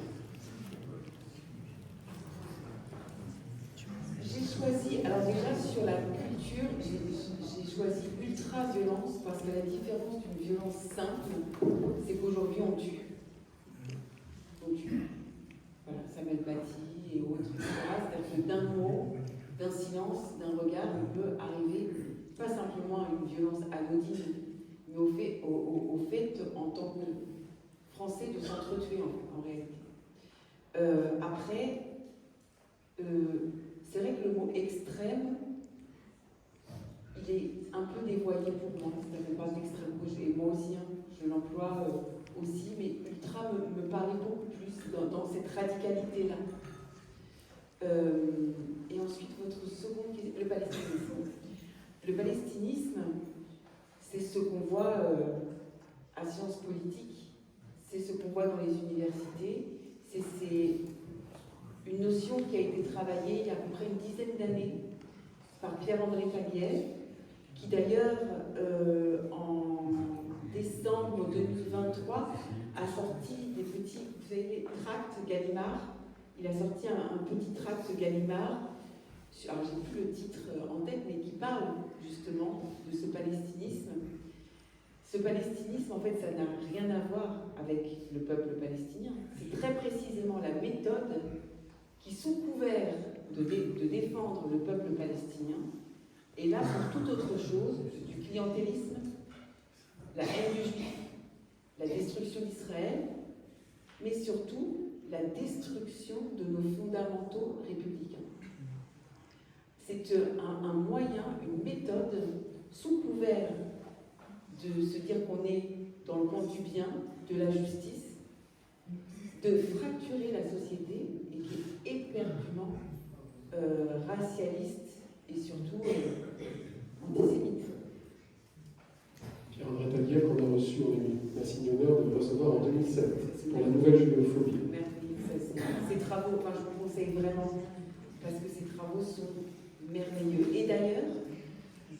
J'ai choisi, alors déjà sur la culture, j'ai choisi ultra-violence parce que la différence d'une violence simple, c'est qu'aujourd'hui on tue. On tue. Voilà, Samuel Paty et autres, etc. C'est-à-dire que d'un mot, d'un silence, d'un regard, on peut arriver pas simplement à une violence anodine, mais au fait en tant que Français de s'entretuer en réalité. Après, c'est vrai que le mot extrême, il est un peu dévoyé pour moi. Ça ne parle d'extrême gauche, et moi aussi, hein, je l'emploie aussi, mais ultra me parlait beaucoup plus dans cette radicalité-là. Et ensuite, votre seconde question, le palestinisme. Le palestinisme, c'est ce qu'on voit à Sciences Politiques, c'est ce qu'on voit dans les universités, c'est une notion qui a été travaillée il y a à peu près une dizaine d'années par Pierre-André Fabiel, qui d'ailleurs, en décembre 2023, a sorti des petits, vous savez, les tracts Gallimard. Il a sorti un petit tract Gallimard, alors j'ai plus le titre en tête, mais qui parle justement de ce palestinisme. Ce palestinisme, en fait, ça n'a rien à voir avec le peuple palestinien. C'est très précisément la méthode qui, sous couvert de défendre le peuple palestinien, est là pour toute autre chose, du clientélisme, la haine du juif, la destruction d'Israël, mais surtout la destruction de nos fondamentaux républicains. C'est un moyen, une méthode, sous couvert de se dire qu'on est dans le camp du bien, de la justice, de fracturer la société et qui est éperdument racialiste et surtout antisémite. Pierre-André Taguieff, qu'on a reçu, on a eu l'insigne honneur de le recevoir en 2007 pour la nouvelle judeophobie. Ces travaux, enfin, je vous conseille vraiment, parce que ces travaux sont merveilleux. Et d'ailleurs,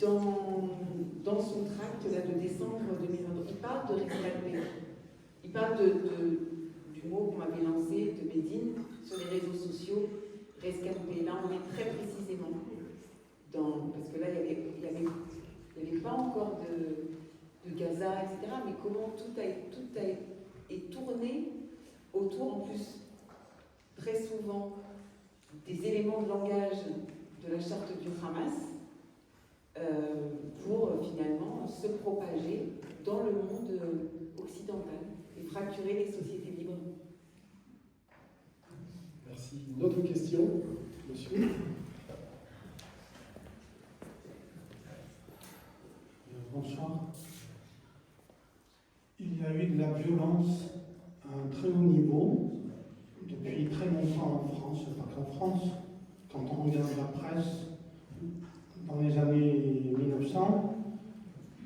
dans son tract là, de décembre 2022, il parle de rescalper. Il parle du mot qu'on m'avait lancé, de Médine, sur les réseaux sociaux, rescalper. Là, on est très précisément parce que là, il n'y avait pas encore de Gaza, etc. Mais comment tout est tourné autour, en plus, très souvent, des éléments de langage de la charte du Hamas pour finalement se propager dans le monde occidental et fracturer les sociétés libres. Merci. Une autre question, monsieur? Bonsoir. Il y a eu de la violence à un très haut niveau depuis très longtemps en France, pas qu'en France. Quand on regarde la presse, dans les années 1900,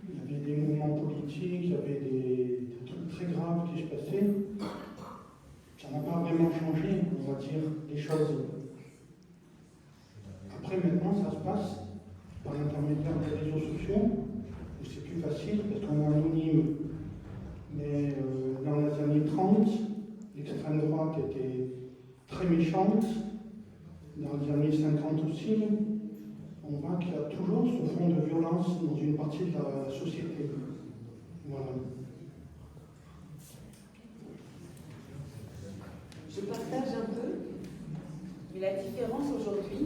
il y avait des mouvements politiques, il y avait des trucs très graves qui se passaient. Ça n'a pas vraiment changé, on va dire, les choses. Après, maintenant, ça se passe par l'intermédiaire des réseaux sociaux, où c'est plus facile parce qu'on est anonyme. Mais dans les années 30, l'extrême droite était très méchante. Dans les années 50 aussi, on voit qu'il y a toujours ce fond de violence dans une partie de la société. Voilà. Je partage un peu, mais la différence aujourd'hui,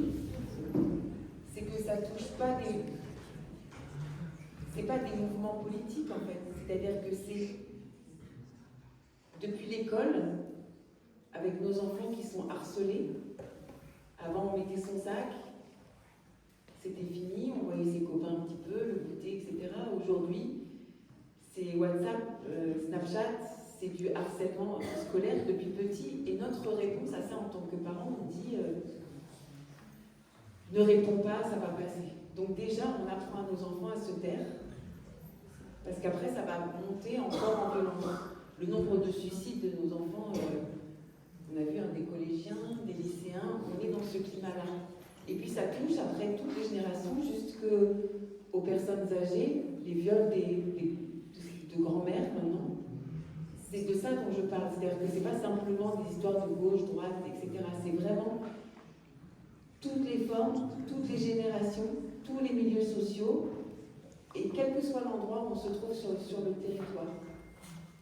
c'est que ça touche pas c'est pas des mouvements politiques en fait. C'est-à-dire que c'est depuis l'école, avec nos enfants qui sont harcelés. Avant, on mettait son sac, c'était fini, on voyait ses copains un petit peu, le goûter, etc. Aujourd'hui, c'est WhatsApp, Snapchat, c'est du harcèlement scolaire depuis petit. Et notre réponse à ça en tant que parents, on dit ne réponds pas, ça va passer. Donc déjà, on apprend à nos enfants à se taire, parce qu'après, ça va monter encore en violence. Le nombre de suicides de nos enfants, on a vu des collégiens, des lycéens, on est dans ce climat-là. Et puis ça touche après toutes les générations, jusqu'aux personnes âgées, les viols de grand-mères maintenant. C'est de ça dont je parle, c'est-à-dire que c'est pas simplement des histoires de gauche, droite, etc. C'est vraiment toutes les formes, toutes les générations, tous les milieux sociaux, et quel que soit l'endroit où on se trouve sur le territoire.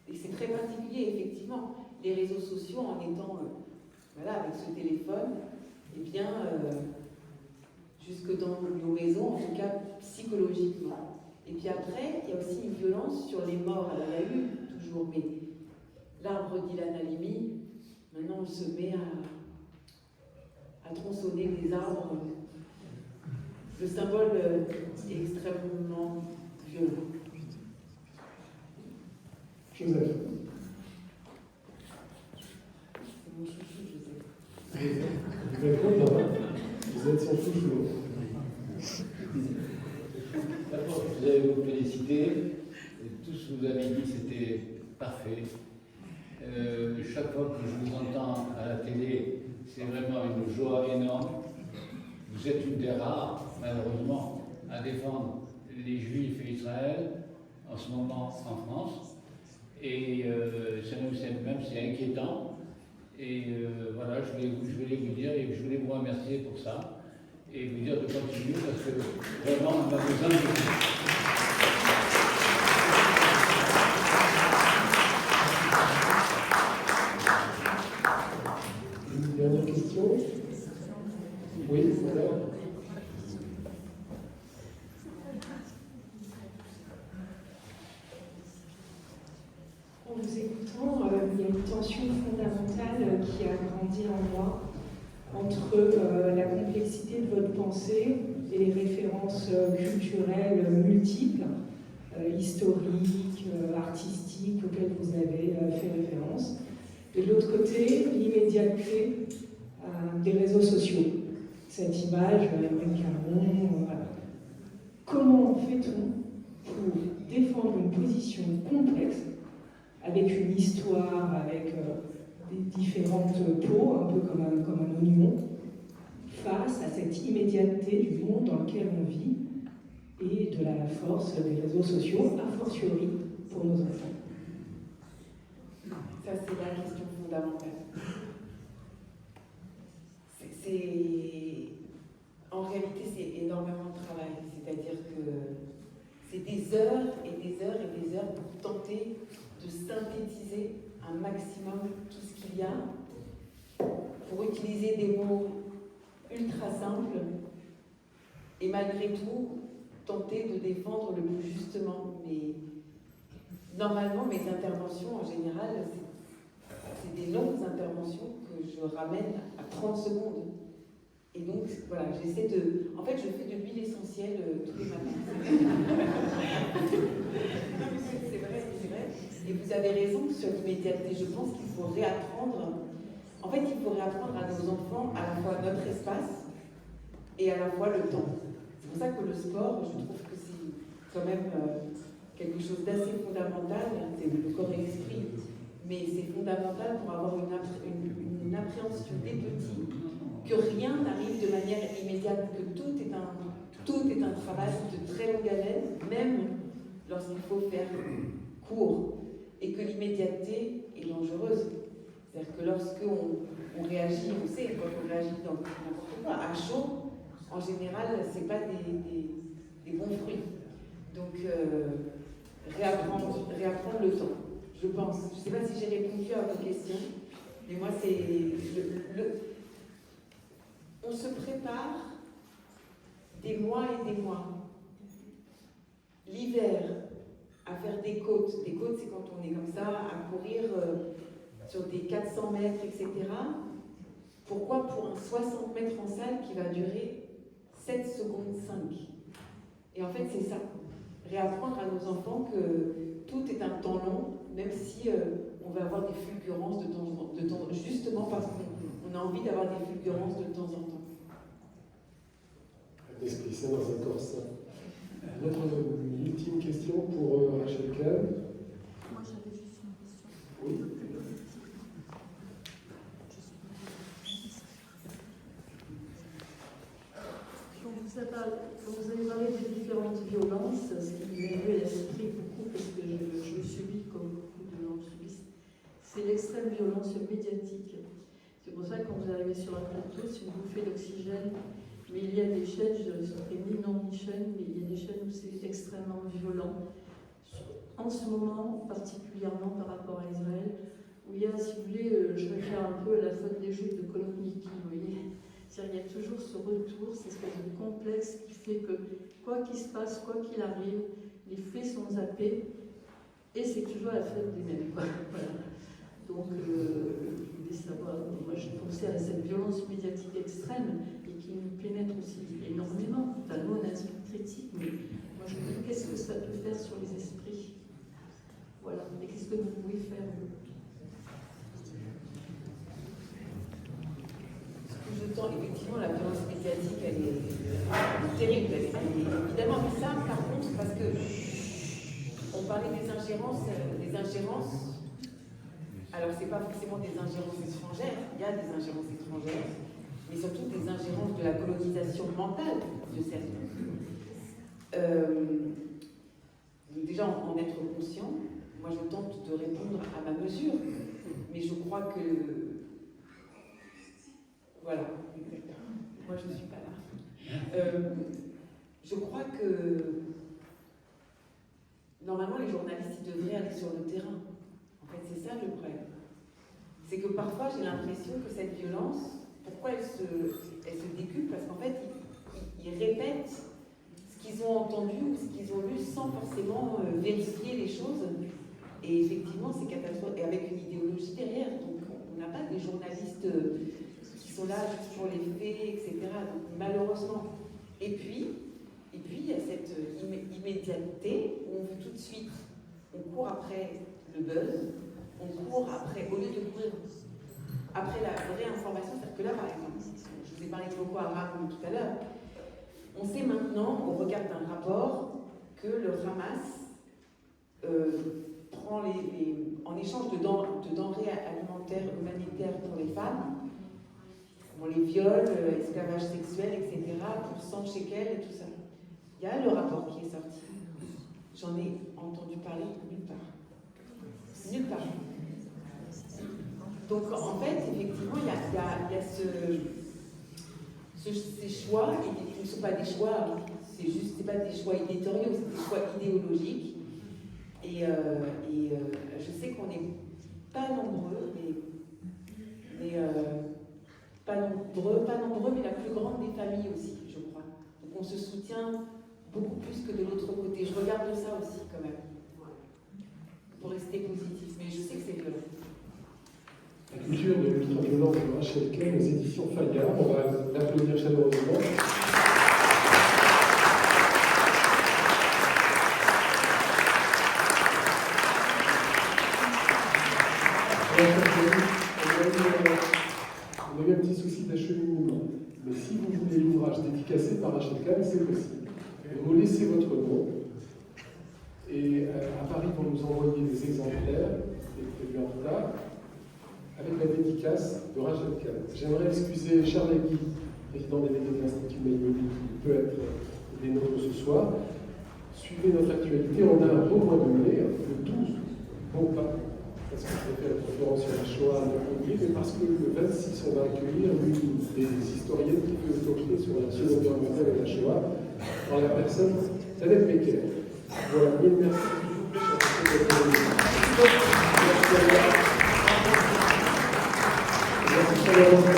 Et c'est très particulier, effectivement. Les réseaux sociaux, en étant avec ce téléphone, eh bien, jusque dans nos maisons, en tout cas psychologiquement. Et puis après, il y a aussi une violence sur les morts. Alors, il y a eu toujours, mais l'arbre d'Ilan Halimi, maintenant on se met à tronçonner des arbres. Le symbole est extrêmement violent. Joseph. C'est mon chouchou, Joseph. Vous êtes content, hein? Vous êtes son chouchou. D'abord, je voudrais vous féliciter. Tout ce que vous avez dit, c'était parfait. Chaque fois que je vous entends à la télé, c'est vraiment une joie énorme. Vous êtes une des rares, malheureusement, à défendre les Juifs et Israël en ce moment en France. Et c'est inquiétant. Et voilà, je voulais vous dire et je voulais vous remercier pour ça et vous dire de continuer parce que vraiment on a besoin de vous. Une dernière question? Oui, alors. En vous écoutant, temps, il y a une tension fondamentale qui a grandi en moi entre la complexité de votre pensée et les références culturelles multiples, historiques, artistiques auxquelles vous avez fait référence. Et de l'autre côté, l'immédiateté des réseaux sociaux. Cette image, Emmerich Caron, voilà. Comment fait-on pour défendre une position complexe, avec une histoire, avec des différentes peaux, un peu comme un oignon, face à cette immédiateté du monde dans lequel on vit et de la force des réseaux sociaux, a fortiori pour nos enfants? Ça, c'est la question fondamentale. En réalité, c'est énormément de travail. C'est-à-dire que c'est des heures et des heures et des heures pour tenter de synthétiser un maximum tout ce qu'il y a, pour utiliser des mots ultra simples et malgré tout tenter de défendre le plus justement. Mais normalement, mes interventions en général, c'est des longues interventions que je ramène à 30 secondes. Et donc, voilà, j'essaie de... En fait, je fais de l'huile essentielle tous les matins. C'est vrai, c'est vrai. Et vous avez raison sur l'immédiateté. Je pense qu'il faut réapprendre... En fait, il faut réapprendre à nos enfants à la fois notre espace et à la fois le temps. C'est pour ça que le sport, je trouve que c'est quand même quelque chose d'assez fondamental. C'est le corps et l'esprit. Mais c'est fondamental pour avoir une appréhension des petits, que rien n'arrive de manière immédiate, que tout est un travail de très longue haleine, même lorsqu'il faut faire court, et que l'immédiateté est dangereuse. C'est-à-dire que lorsqu'on réagit, on sait, quand on réagit dans n'importe quoi, à chaud, en général, ce n'est pas des bons fruits. Donc, réapprendre le temps, je pense. Je ne sais pas si j'ai répondu à vos questions, mais moi, c'est... On se prépare des mois et des mois. L'hiver, à faire des côtes. Des côtes, c'est quand on est comme ça, à courir sur des 400 mètres, etc. Pourquoi pour un 60 mètres en salle qui va durer 7 secondes 5? Et en fait, c'est ça. Réapprendre à nos enfants que tout est un temps long, même si on va avoir des fulgurances de temps, justement parce qu'on a envie d'avoir des fulgurances de temps en temps. L'esprit sain dans un corps sain. Notre ultime question pour Rachel Kahn. Moi, j'avais juste une question. Oui. Quand vous avez parlé des différentes violences, ce qui m'est venu à l'esprit beaucoup, parce que je le subis comme beaucoup de gens le subissent, c'est l'extrême violence médiatique. C'est pour ça que quand vous arrivez sur un plateau, c'est une bouffée d'oxygène. Mais il y a des chaînes, je ne serai ni nom ni chaîne, mais il y a des chaînes où c'est extrêmement violent. En ce moment, particulièrement par rapport à Israël, où il y a, si vous voulez, je réfère un peu à la faute des Juifs de Kolokniki, vous voyez. C'est-à-dire qu'il y a toujours ce retour, cette espèce de complexe qui fait que, quoi qu'il se passe, quoi qu'il arrive, les faits sont zappés, et c'est toujours la faute des mêmes. Voilà. Donc, je voulais savoir, moi je pensais à cette violence médiatique extrême, qui nous pénètre aussi énormément. Enfin, nous, on a un esprit critique, mais moi, je me dis, qu'est-ce que ça peut faire sur les esprits? Voilà. Et qu'est-ce que vous pouvez faire, vous? Ce que je tends, effectivement, la violence médiatique, elle est terrible. Elle est évidemment, mais ça, par contre, parce que on parlait des ingérences. Alors, c'est pas forcément des ingérences étrangères, il y a des ingérences étrangères, mais surtout des ingérences de la colonisation mentale de certains. Déjà, en être conscient, moi je tente de répondre à ma mesure, mais je crois que... Voilà, moi je ne suis pas là. Je crois que normalement les journalistes ils devraient aller sur le terrain. En fait, c'est ça le problème. C'est que parfois j'ai l'impression que cette violence, pourquoi elle se décuple? Parce qu'en fait, ils répètent ce qu'ils ont entendu ou ce qu'ils ont lu sans forcément vérifier les choses. Et effectivement, c'est catastrophique, et avec une idéologie derrière. Donc, on n'a pas des journalistes qui sont là juste pour les faits, etc. Donc, malheureusement. Et puis, il y a cette immédiateté où on veut tout de suite, on court après le buzz, on court après, au lieu de courir après la vraie information, c'est-à-dire que là, par exemple, je vous ai parlé de Boko Haram tout à l'heure, on sait maintenant, au regard d'un rapport, que le Hamas prend en échange de denrées alimentaires humanitaires pour les femmes, bon, les viols, esclavage sexuel, etc., pour 100 shekels et tout ça. Il y a le rapport qui est sorti. J'en ai entendu parler nulle part. Nulle part. Donc en fait, effectivement, il y a ces choix, qui ne sont pas des choix, c'est pas des choix éditoriaux, c'est des choix idéologiques. Et je sais qu'on n'est pas nombreux, pas nombreux, mais la plus grande des familles aussi, je crois. Donc on se soutient beaucoup plus que de l'autre côté. Je regarde ça aussi quand même, pour rester positif, mais je sais que c'est violent. La culture de l'ultra-violence de Rachel Kahn aux éditions Fayard. On va l'applaudir chaleureusement. On a eu un petit souci d'acheminement. Mais si vous voulez l'ouvrage dédicacé par Rachel Kahn, c'est possible. Vous laissez votre nom. Et à Paris, on nous envoyer des exemplaires, c'est prévu en retard, avec la dédicace de Rachel Kahn. J'aimerais excuser Charles Guy, président délégué de l'Institut Maïoli, qui peut être des nôtres ce soir. Suivez notre actualité. On a un beau mois de mai, le 12, bon pas parce que je fait la conférence sur la Shoah à Montpellier, mais parce que le 26, on va accueillir l'une des historiennes qui fait autopsie sur la Seconde Guerre mondiale et la Shoah, dans la personne Tanet Becker. Voilà, mille merci. Merci.